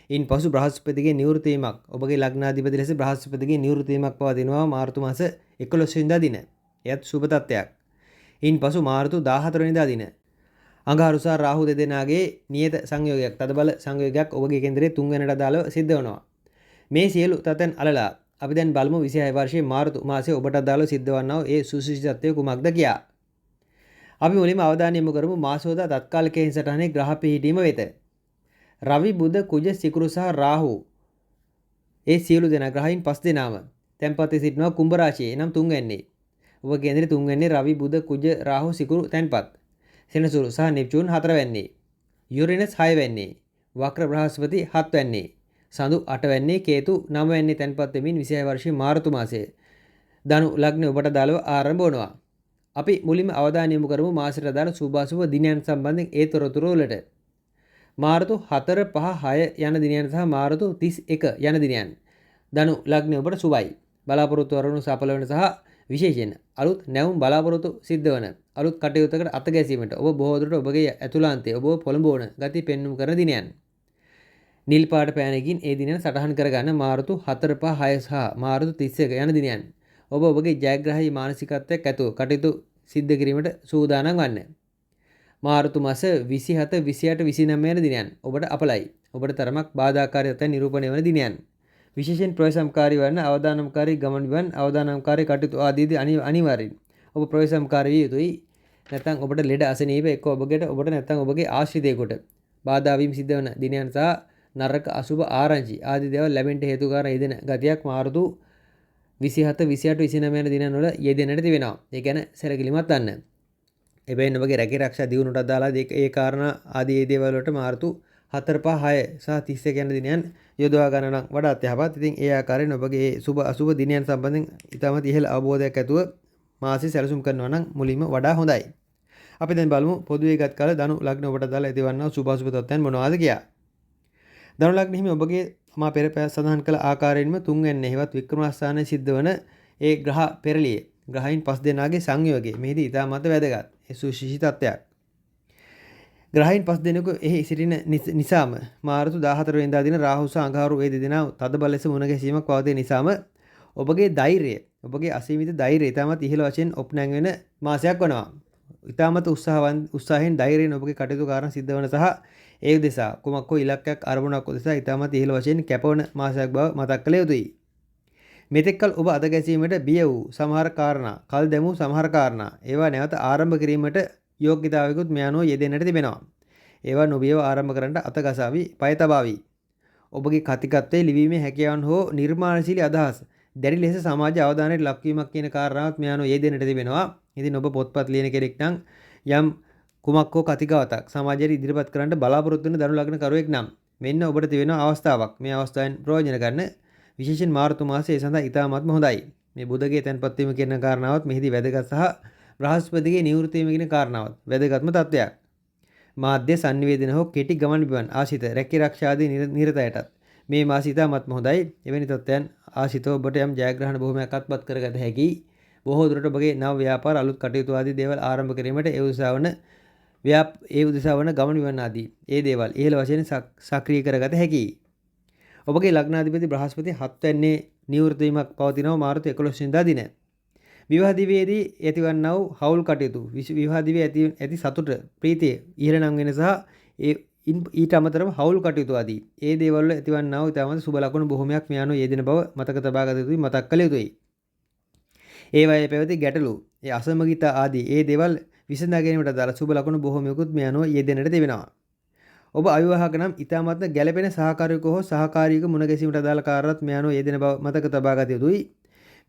ඉන්පසු බ්‍රහස්පතිගේ නිවෘත්ති වීමක් ඔබගේ ලග්නාධිපති ලෙස බ්‍රහස්පතිගේ නිවෘත්ති වීමක් පවතිනවා මාර්තු මාස 11 වෙනිදා දින. එයත් සුබ තත්ත්වයක්. ඉන්පසු මාර්තු 14 වෙනිදා දින අඟහරු සහ රාහු දෙදෙනාගේ නියත සංයෝගයක් තදබල සංයෝගයක් ඔබගේ කේන්දරයේ 3 වෙනිට අදාළව සිද්ධ වෙනවා. මේ සියලු තත්ත්වයන් අලලා අපි දැන් බලමු 26 වර්ෂයේ මාර්තු මාසයේ ඔබට අදාළව සිද්ධ වන්නා වූ ඒ සුවිශේෂීත්වය කුමක්ද කියා. අපි මුලින්ම අවධානය යොමු කරමු මාසෝදා තත්කාලික හිංසටහනේ ග්‍රහ පිහිටීම වෙත. රවි බුධ කුජ සිකුරු සහ රාහු ඒ සියලු දෙනා ග්‍රහයින් 5 දෙනාම තැන්පත් සිටිනවා කුම්භ රාශියේ නම් 3 වෙන්නේ. ඔබ කේන්දරේ 3 වෙන්නේ රවි බුධ කුජ රාහු සිකුරු තැන්පත්. සෙනසුරු සහ නෙප්චූන් 4 වෙන්නේ. යුරේනස් 6 වෙන්නේ. වක්‍ර බ්‍රහස්පති 7 වෙන්නේ. සඳු 8 වෙන්නේ කේතු 9 වෙන්නේ තැන්පත් වෙමින් 26 වර්ෂයේ මාර්තු මාසයේ ධනු ලග්නය ඔබට දාලව ආරම්භ වෙනවා. අපි මුලින්ම අවධානය යොමු කරමු මාසයට අදාළ සුභාසුභ දිනයන් සම්බන්ධයෙන් ඒ තොරතුරු වලට. මාර්තු 4 5 6 යන දිනයන් සහ මාර්තු 31 යන දිනයන් ධනු ලග්නය ඔබට සුබයි. බලාපොරොත්තු වරුණු සඵල වෙන සහ විශේෂයෙන් අලුත් නැවුම් බලාපොරොත්තු සිද්ධ වන අලුත් කටයුත්තකට අත ගැසීමට ඔබ බොහෝ දුරට ඔබගේ ඇතුළාන්තයේ ඔබ පොළඹවන ගති පෙන්වුම් කරන දිනයන්. නිල් පාට පෑනකින් ඒ දිනයන් සටහන් කරගන්න මාර්තු 4 5 6 සහ මාර්තු 31 යන දිනයන්. ඔබ ඔබගේ ජයග්‍රහී මානසිකත්වයක් ඇතුව කටයුතු සිද්ධ කිරීමට සූදානම් වන්න. මාර්තු මාස 27 28 29 යන දිනයන් ඔබට අපලයි. ඔබට තරමක් බාධාකාරී තත්ත්වයන් නිරූපණය වන දිනයන්. විශේෂයෙන් ප්‍රවේශම්කාරී වන අවදානම්කාරී ගමන් විවන් අවදානම්කාරී කටයුතු ආදීදී අනිවාර්යයෙන් ඔබ ප්‍රවේශම්කාරී විය යුතුයි. නැත්නම් ඔබට ලෙඩ අසනීප එක්ක ඔබට නැත්නම් ඔබගේ ආශ්‍රිතයෙකුට බාධා වීම සිද්ධ වන දිනයන් සහ නරක අසුභ ආරංචි ආදී දේවල් ලැබෙන්න හේතුකාරී යෙදෙන ගතියක් මාර්තු 27 28 29 යන දිනවල යෙදෙන්නට තිබෙනවා. ඒ කියන්නේ සැලකිලිමත් වන්න. එබැවින් ඔබගේ රැකී ආරක්ෂා දියුණුවට අදාළ ඒ කාරණා ආදී ඒ දේවල් වලට මාර්තු 4 5 6 සහ 31 යන දිනයන් යොදවා ගන්න නම් වඩාත් යහපත්. ඉතින් ඒ ආකාරයෙන් ඔබගේ සුබ අසුබ දිනයන් සම්බන්ධයෙන් ඉතාමත් ඉහළ අවබෝධයක් ඇතුව මාසෙ සැලසුම් කරනවා නම් මුලින්ම වඩා හොඳයි. අපි දැන් බලමු පොදුවේ ගත් කාල ධනු ලග්න ඔබට අදාළ ඇතිවන්නා සුබ අසුබ තත්ත්වයන් මොනවාද කියලා. ධනු ලග්න හිමි ඔබගේ මා පෙර සඳහන් කළ ආකාරයෙන්ම 3 වෙනි හෙවත් වික්‍රම ස්ථානයේ සිද්ධ වන ඒ ග්‍රහ පෙරළිය ග්‍රහයින් 5 දෙනාගේ සංයෝගය මෙහිදී ඉතාමත් වැදගත්. ඒ සුවිශේෂී තත්ත්වයක්. ග්‍රහයින් 5 දෙනෙකු එහි සිටින නිසාම මාර්තු 14 වෙනිදා දින රාහු සහ අඟහරු ඒ දෙදෙනා තදබල ලෙස මුණ ගැසීමක් පවතින නිසාම ඔබගේ ධෛර්යය ඔබගේ අසීමිත ධෛර්යය ඉතාමත් ඉහළ වශයෙන් ඔප්නැං වෙන මාසයක් වනවා. ඉතාමත් උත්සාහයෙන් ධෛර්යයෙන් ඔබගේ කටයුතු කාරණා සිද්ධ වන සහ ඒ උදෙසා කුමක් හෝ ඉලක්කයක් අරමුණක් උදෙසා ඉතාමත් ඉහළ වශයෙන් කැපවන මාසයක් බව මතක් කළ යුතුයි. මෙතෙක්කල් ඔබ අත ගැසීමට බිය වූ සමහර කාරණා, කල් දැමූ සමහර කාරණා, ඒවා නැවත ආරම්භ කිරීමට යෝග්‍යතාවයකුත් මෙයන්ෝ යෙදෙන්නට තිබෙනවා. ඒවා නොබියව ආරම්භ කරන්නට අතගසාවි, පය තබාවි. ඔබගේ කතිකත්වයේ ලිවීමේ හැකියාවන් හෝ නිර්මාණශීලී අදහස් දැඩි ලෙස සමාජ අවධානයට ලක්වීමක් කියන කාරණාවත් මෙයන්ෝ යෙදෙන්නට තිබෙනවා. ඉතින් ඔබ පොත්පත් ලියන කෙනෙක් නම් යම් කුමක් හෝ කතිකාවතක් සමාජයට ඉදිරිපත් කරන්නට බලාපොරොත්තු වෙන ධනු ලග්න කරුවෙක් නම් මෙන්න ඔබට තිබෙන අවස්ථාවක්. මේ අවස්ථාවෙන් ප්‍රයෝජන ගන්න. විශේෂයෙන් මාර්තු මාසයේ සඳහා ඉතාමත්ම හොඳයි. මේ බුධගේ තැන්පත් වීම කියන කාරණාවත් මෙහිදී වැදගත් සහ බ්‍රහස්පතිගේ නිවෘත්ති වීම කියන කාරණාවත් වැදගත්ම තත්ත්වයක්. මාධ්‍ය සංනිවේදන හෝ කෙටි ගමන් බිමන් ආශිත රැකී ආරක්ෂා ආදී නිරතයටත් මේ මාසය ඉතාමත්ම හොඳයි. එවැනි තත්ත්වයන් ආශිතව ඔබට යම් ජයග්‍රහණ බොහොමයක් අත්පත් කරගත හැකියි. බොහෝ දුරට ඔබගේ නව ව්‍යාපාර අලුත් කටයුතු ආදී දේවල් ආරම්භ කිරීමට ඒ උදෙසා වන ගමන් බිමන් ආදී ඒ දේවල් ඉහළ වශයෙන් සක්‍රිය කරගත හැකියි. ඔබගේ ලග්නාධිපති බ්‍රහස්පති 7 වෙනිදා නිවෘත්ති වීමක් පවතිනවා මාර්තු 11 වෙනිදා දින. විවාහ දිවියේදී ඇතිවන්නා වූ හවුල් කටයුතු විවාහ දිවියේ ඇති සතුට ප්‍රීතිය ඉහළ නම් වෙන සහ ඊට අමතරව හවුල් කටයුතු ආදී ඒ දේවල් වල ඇතිවන්නා වූ ඉතාමත් සුබ ලකුණු බොහොමයක් මෙයන්ෝ යෙදෙන බව මතක තබා ගත යුතුයි, මතක් කළ යුතුයි. ඒ වගේ පැවති ගැටලු ඒ අසමගිතා ආදී ඒ දේවල් විසඳා ගැනීමට අදාළ සුබ ලකුණු බොහොමයකුත් මෙයන්ෝ යෙදෙන්නට තිබෙනවා. ඔබ අවිවාහක නම් ඉතාමත්ම ගැළපෙන සහකාරියෙකු හෝ සහකාරියක මුණ ගැසීමට අදාළ කාරණාත් මෙයන්ෝ යෙදෙන බව මතක තබා ගත යුතුයි.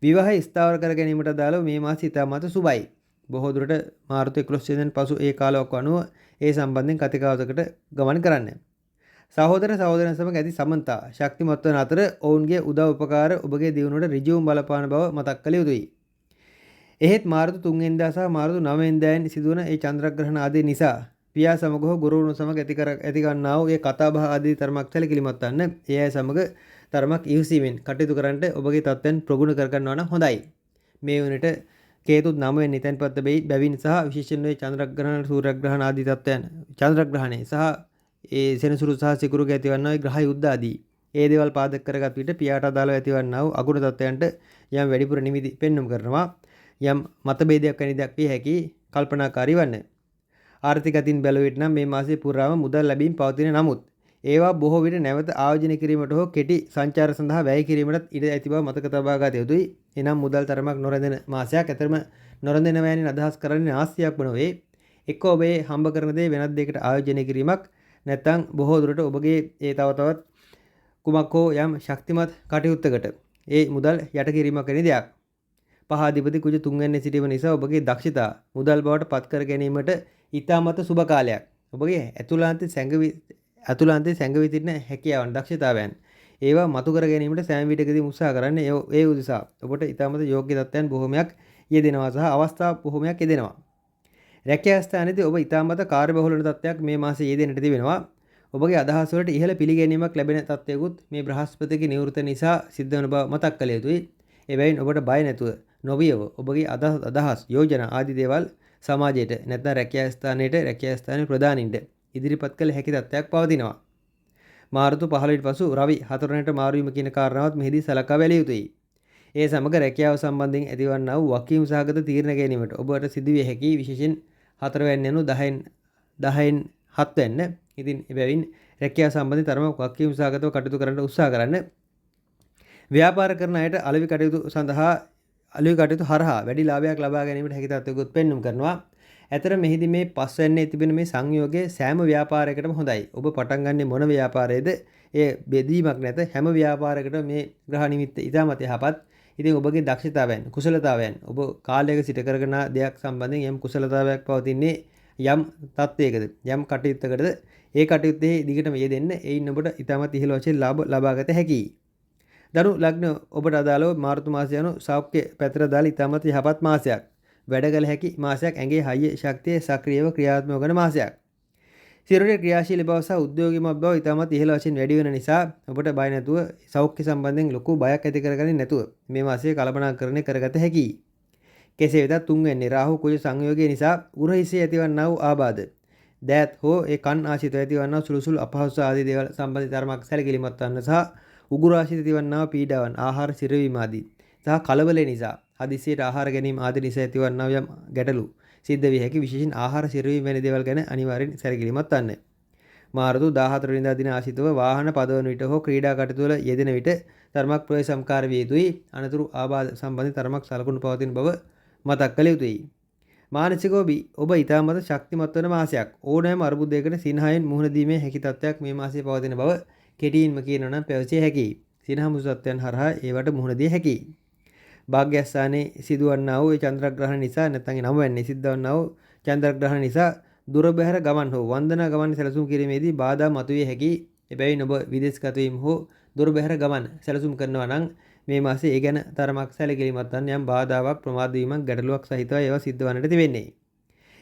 විවාහය ස්ථාවර කර ගැනීමට අදාළව මේ මාසය ඉතාමත් සුබයි. බොහෝ දුරට මාර්තු 11 වෙනිදා පසු ඒ කාලවක අනුව ඒ සම්බන්ධයෙන් කතිකාවතකට ගමන් කරන්න. සහෝදර සහෝදරයන් සමග ඇති සමන්තා ශක්තිමත් වන අතර ඔවුන්ගේ උදව් උපකාර ඔබගේ දියුණුවට ඍජුවම බලපාන බව මතක් කළ යුතුයි. එහෙත් මාර්තු 3 වෙනිදා සහ මාර්තු 9 වෙනිදායන් සිදුවන ඒ චන්ද්‍රග්‍රහණ ආදී නිසා පියා සමග හෝ ගුරුවරුන් සමග ඇති ගන්නා වූ ඒ කතාබහ ආදී තරමක් සැලකිලිමත් වන්න. ඒ අය සමග තරමක් ඉවසීමෙන් කටයුතු කරන්නට ඔබගේ තත්ත්වයන් ප්‍රගුණ කර ගන්නවා නම් හොඳයි. මේ වුණට කේතුත් 9 වෙනි තැන්පත් බැවින් සහ විශේෂයෙන් මේ චන්ද්‍රග්‍රහණ සූර්යග්‍රහණ ආදී තත්ත්වයන් චන්ද්‍රග්‍රහණය සහ ඒ සෙනසුරු සහ සිකුරු ඇතිවන්නා ග්‍රහ යුද්ධ ආදී ඒ දේවල් පාදක කරගත් විට පියාට අදාළව ඇතිවන්නා වූ අගුණ තත්ත්වයන්ට යම් වැඩිපුර නිමිති පෙන්눔 කරනවා. යම් මතභේදයක් වැනි දෙයක් විය හැකි කල්පනාකාරී වන්න. ආර්ථික අතින් බැලුව විට නම් මේ මාසයේ පුරාම මුදල් ලැබීම් පවතින නමුත් ඒවා බොහෝ විට නැවත ආයෝජනය කිරීමට හෝ කෙටි සංචාර සඳහා වැය කිරීමට ඉඩ ඇති බව මතක තබා ගත යුතුයි. එනම් මුදල් තරමක් නොරැඳෙන මාසයක්. ඇතරම නොරැඳෙන වැයනේ අදහස් කරන්නේ ආස්තියක් වනවේ. එක්ක ඔබේ හම්බ කරන දේ වෙනත් දෙයකට ආයෝජනය කිරීමක් නැත්නම් බොහෝ දුරට ඔබගේ ඒ තව තවත් කුමක් හෝ යම් ශක්තිමත් කටයුත්තකට ඒ මුදල් යට කිරීමක් වෙන දෙයක්. පහාධිපති කුජ 3 වෙනි සිටීම නිසා ඔබගේ දක්ෂතා මුදල් බවට පත් කර ගැනීමට ඉතාමත් සුබ කාලයක්. ඔබගේ ඇතුළාන්තයේ සැඟවී සිටින හැකියාවන් දක්ෂතාවයන් ඒවා මතු කර ගැනීමට සෑම විටකදී උත්සාහ කරන්න. ඒ උදෙසා ඔබට ඉතාමත් යෝග්‍ය තත්ත්වයන් බොහොමයක් යෙදෙනවා සහ අවස්ථා බොහොමයක් යෙදෙනවා. රැකියා ස්ථානයේදී ඔබ ඉතාමත් කාර්යබහුල වන තත්ත්වයක් මේ මාසයේ යෙදෙන්නට තිබෙනවා. ඔබගේ අදහස් වලට ඉහළ පිළිගැනීමක් ලැබෙන තත්ත්වයකුත් මේ බ්‍රහස්පතිගේ නිවෘත නිසා සිද්ධ වන බව මතක් කළ යුතුයි. එබැවින් ඔබට බය නැතුව නොවියව ඔබගේ අදහස් යෝජනා ආදී දේවල් සමාජයට නැත්නම් රැකියා ස්ථානයේ ප්‍රධානින්ට ඉදිරිපත් කළ හැකි තත්ත්වයක් පවතිනවා. මාර්තු 15ට පසු රවි 4 වෙනිට මාරු වීම කියන කාරණාවත් මෙහිදී සලකා බැලිය යුතුයි. ඒ සමග රැකියාව සම්බන්ධයෙන් ඇතිවන්නා වූ වකීම් සහගත තීරණ ගැනීමට ඔබට සිදුවිය හැකි විශේෂයෙන් 4 වෙනි යනු 10න් 7 වෙන්න. ඉතින් එබැවින් රැකියාව සම්බන්ධයෙන් තරමක් වකීම් සහගතව කටයුතු කරන්න උත්සාහ කරන්න. ව්‍යාපාර කරන අයට අලෙවි කටයුතු හරහා වැඩි ලාභයක් ලබා ගැනීමට හැකි තත්ත්වයකුත් පෙන්눔 කරනවා. ඇතර මෙහිදී මේ පස්වැන්නේ තිබෙන මේ සංයෝගයේ සෑම ව්‍යාපාරයකටම හොඳයි. ඔබ පටන් ගන්නේ මොන ව්‍යාපාරයේද? ඒ බෙදීමක් නැත. හැම ව්‍යාපාරයකටම මේ ග්‍රහ නිමිත්ත ඉතාමත් යහපත්. ඉතින් ඔබගේ දක්ෂතාවයන්, කුසලතාවයන් ඔබ කාලයක සිට කරගෙන දෙයක් සම්බන්ධයෙන් යම් කුසලතාවයක් පවතින්නේ යම් තත්ත්වයකද, යම් කටයුත්තකද ඒ කටයුත්තේ දිගටම යෙදෙන්න එයින් ඔබට ඉතාමත් ඉහළ වශයෙන් ලාභ ලබා ගත හැකියි. ධනු ලග්න ඔබට අදාළව මාර්තු මාසය යනු සෞඛ්‍ය පැත්තට දාලා ඉතාමත් යහපත් මාසයක්. වැඩ කළ හැකි මාසයක්. ඇඟේ හයිය ශක්තිය සක්‍රියව ක්‍රියාත්මක වන මාසයක්. සිරුරේ ක්‍රියාශීලී බව සහ උද්‍යෝගීමත් බව ඉතාමත් ඉහළ වශයෙන් වැඩි වෙන නිසා ඔබට බය නැතුව සෞඛ්‍ය සම්බන්ධයෙන් ලොකු බයක් ඇති කරගන්නේ නැතුව මේ මාසයේ කළමනාකරණය කරගත හැකියි. කෙසේ වෙතත් 3 වෙනි රාහු කුජ සංයෝගය නිසා උරහිසේ ඇතිවන්නා වූ ආබාධ, දෑත් හෝ ඒ කන් ආශිත ඇතිවන්නා සුළුසුළු අපහසු ආදී දේවල් සම්බන්ධ තරමක් සැලකිලිමත් වන්න සහ උගුර ආශිත ඇතිවන්නා පීඩාවන්, ආහාර සිරවීම ආදී සහ කලබල නිසා හදිසියට ආහාර ගැනීම ආදී නිසා ඇතිවන්නා යම් ගැටලු සිද්ධ විය හැකි. විශේෂයෙන් ආහාර සිරවීම වැනි දේවල් ගැන අනිවාර්යෙන් සැලකිලිමත් වන්න. මාර්තු 14 වෙනිදා දින ආශිතව වාහන පදවන විට හෝ ක්‍රීඩා කටයුතු වල යෙදෙන විට තරමක් ප්‍රවේශම්කාර විය යුතුයි. අනතුරු ආබාධ සම්බන්ධ තරමක් සලකුණු පවතින බව මතක් කළ යුතුයි. මානසිකව ඔබ ඉතාමත් ශක්තිමත් වන මාසයක්. ඕනෑම අර්බුදයකට සිනහයෙන් මුහුණ දීමේ හැකි තත්ත්වයක් මේ මාසයේ පවතින බව කෙටියෙන්ම කියනවා නම් පැවසිය හැකියි. සිනහමුසු තත්ත්වයන් හරහා ඒවට මුහුණ දිය හැකියි. භාග්‍යස්ථානයේ සිදුවන්නා වූ චන්ද්‍රග්‍රහණ නිසා නැත්නම් 9 වෙනි සිද්ධවන්නා වූ චන්ද්‍රග්‍රහණ නිසා දුර බැහැර ගමන් හෝ වන්දනා ගමන් සැලසුම් කිරීමේදී බාධා මතුවිය හැකියි. එබැවින් ඔබ විදේශගත වීම හෝ දුර බැහැර ගමන් සැලසුම් කරනවා නම් මේ මාසයේ ඒ ගැන තරමක් සැලකිලිමත් වන්න. යම් බාධාවක්, ප්‍රමාද වීමක්, ගැටලුවක් සහිතව ඒවා සිද්ධ වන්නට තිබෙන්නේ.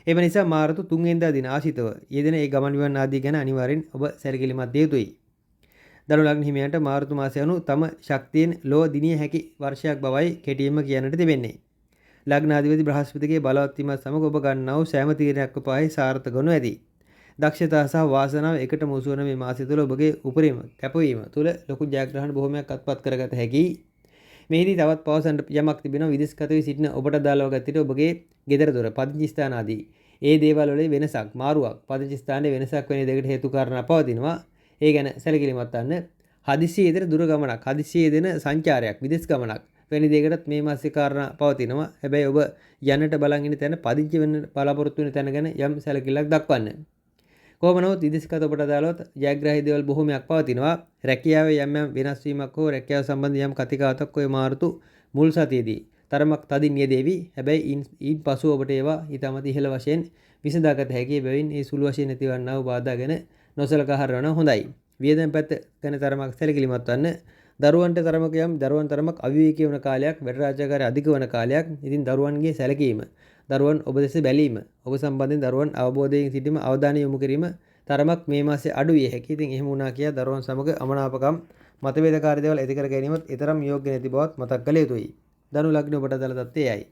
එම නිසා මාර්තු 3 වෙනිදා දින ආශිතව යෙදෙන ඒ ගමන් විමන් ආදී ගැන අනිවාර්යෙන් ඔබ සැලකිලිමත් විය යුතුයි. ධනු ලග්න හිමියන්ට මාර්තු මාසය අනු තම ශක්තියෙන් ලෝ දිනිය හැකි වර්ෂයක් බවයි කෙටියෙන්ම කියන්නට තිබෙන්නේ. ලග්නාධිපති බ්‍රහස්පතිගේ බලවත් වීමත් සමග ඔබ ගන්නා වූ සෑම තීරණයක් පහයි සාර්ථක වනු ඇති. දක්ෂතා සහ වාසනාව එකට මුසු වන මේ මාසය තුළ ඔබගේ උපරිම කැපවීම තුළ ලොකු ජයග්‍රහණ බොහොමයක් අත්පත් කරගත හැකියි. මෙහිදී තවත් පවසන්න යමක් තිබෙනවා. විදේශගත වී සිටින ඔබට දාලව ගත්තට ඔබගේ ගෙදර දොර, පදිංචි ස්ථාන ආදී ඒ දේවල් වල වෙනසක්, මාරුවක්, පදිංචි ස්ථානයේ වෙනසක් වෙන දෙයකට හේතු කාරණා පවතිනවා. ඒ ගැන සැලකිලිමත් වන්න. හදිසියේ දුර ගමනක්, හදිසියේ දෙන සංචාරයක්, විදේශ ගමනක් වැනි දෙයකටත් මේ මාසේ කාරණා පවතිනවා. හැබැයි ඔබ යන්නට බලන් ඉන්න තැන, පදිංචි වෙන්න බලාපොරොත්තු වෙන තැන ගැන යම් සැලකිල්ලක් දක්වන්න. කොහොම නමුත් විදේශගත ඔබට අදාළව ජයග්‍රාහී දේවල් බොහොමයක් පවතිනවා. රැකියාවේ යම් වෙනස් වීමක් හෝ රැකියාව සම්බන්ධ යම් කතිකාවතක් ඔය මාර්තු මුල් සතියේදී තරමක් තදින් යෙදේවි. හැබැයි ඊට පසු ඔබට ඒවා ඊටමත් ඉහළ වශයෙන් විසඳාගත හැකි. බැවින් ඒ සුළු වශයෙන් ඇතිවන්නා වූ බාධා ගැන නොසලකා හරිනවා නම් හොඳයි. වියදම් පැත්ත ගැන තරමක් සැලකිලිමත් වන්න. දරුවන්ට දරුවන් තරමක් අවිවේකී වන කාලයක්, වැඩ රාජකාරී අධික වන කාලයක්. ඉතින් දරුවන්ගේ සැලකීම, දරුවන් ඔබ දෙස බැලීම, ඔබ සම්බන්ධයෙන් දරුවන් අවබෝධයෙන් සිටීම, අවධානය යොමු කිරීම තරමක් මේ මාසේ අඩු විය හැකියි. ඉතින් එහෙම වුණා කියා දරුවන් සමග අමනාපකම්, මතභේදකාරී දේවල් ඇති කර ගැනීමත් ඊතරම් යෝග්‍ය නැති බවත් මතක් කළ යුතුයි. ධනු ලග්න ඔබට අදාළ තත්ත්වය එයයි.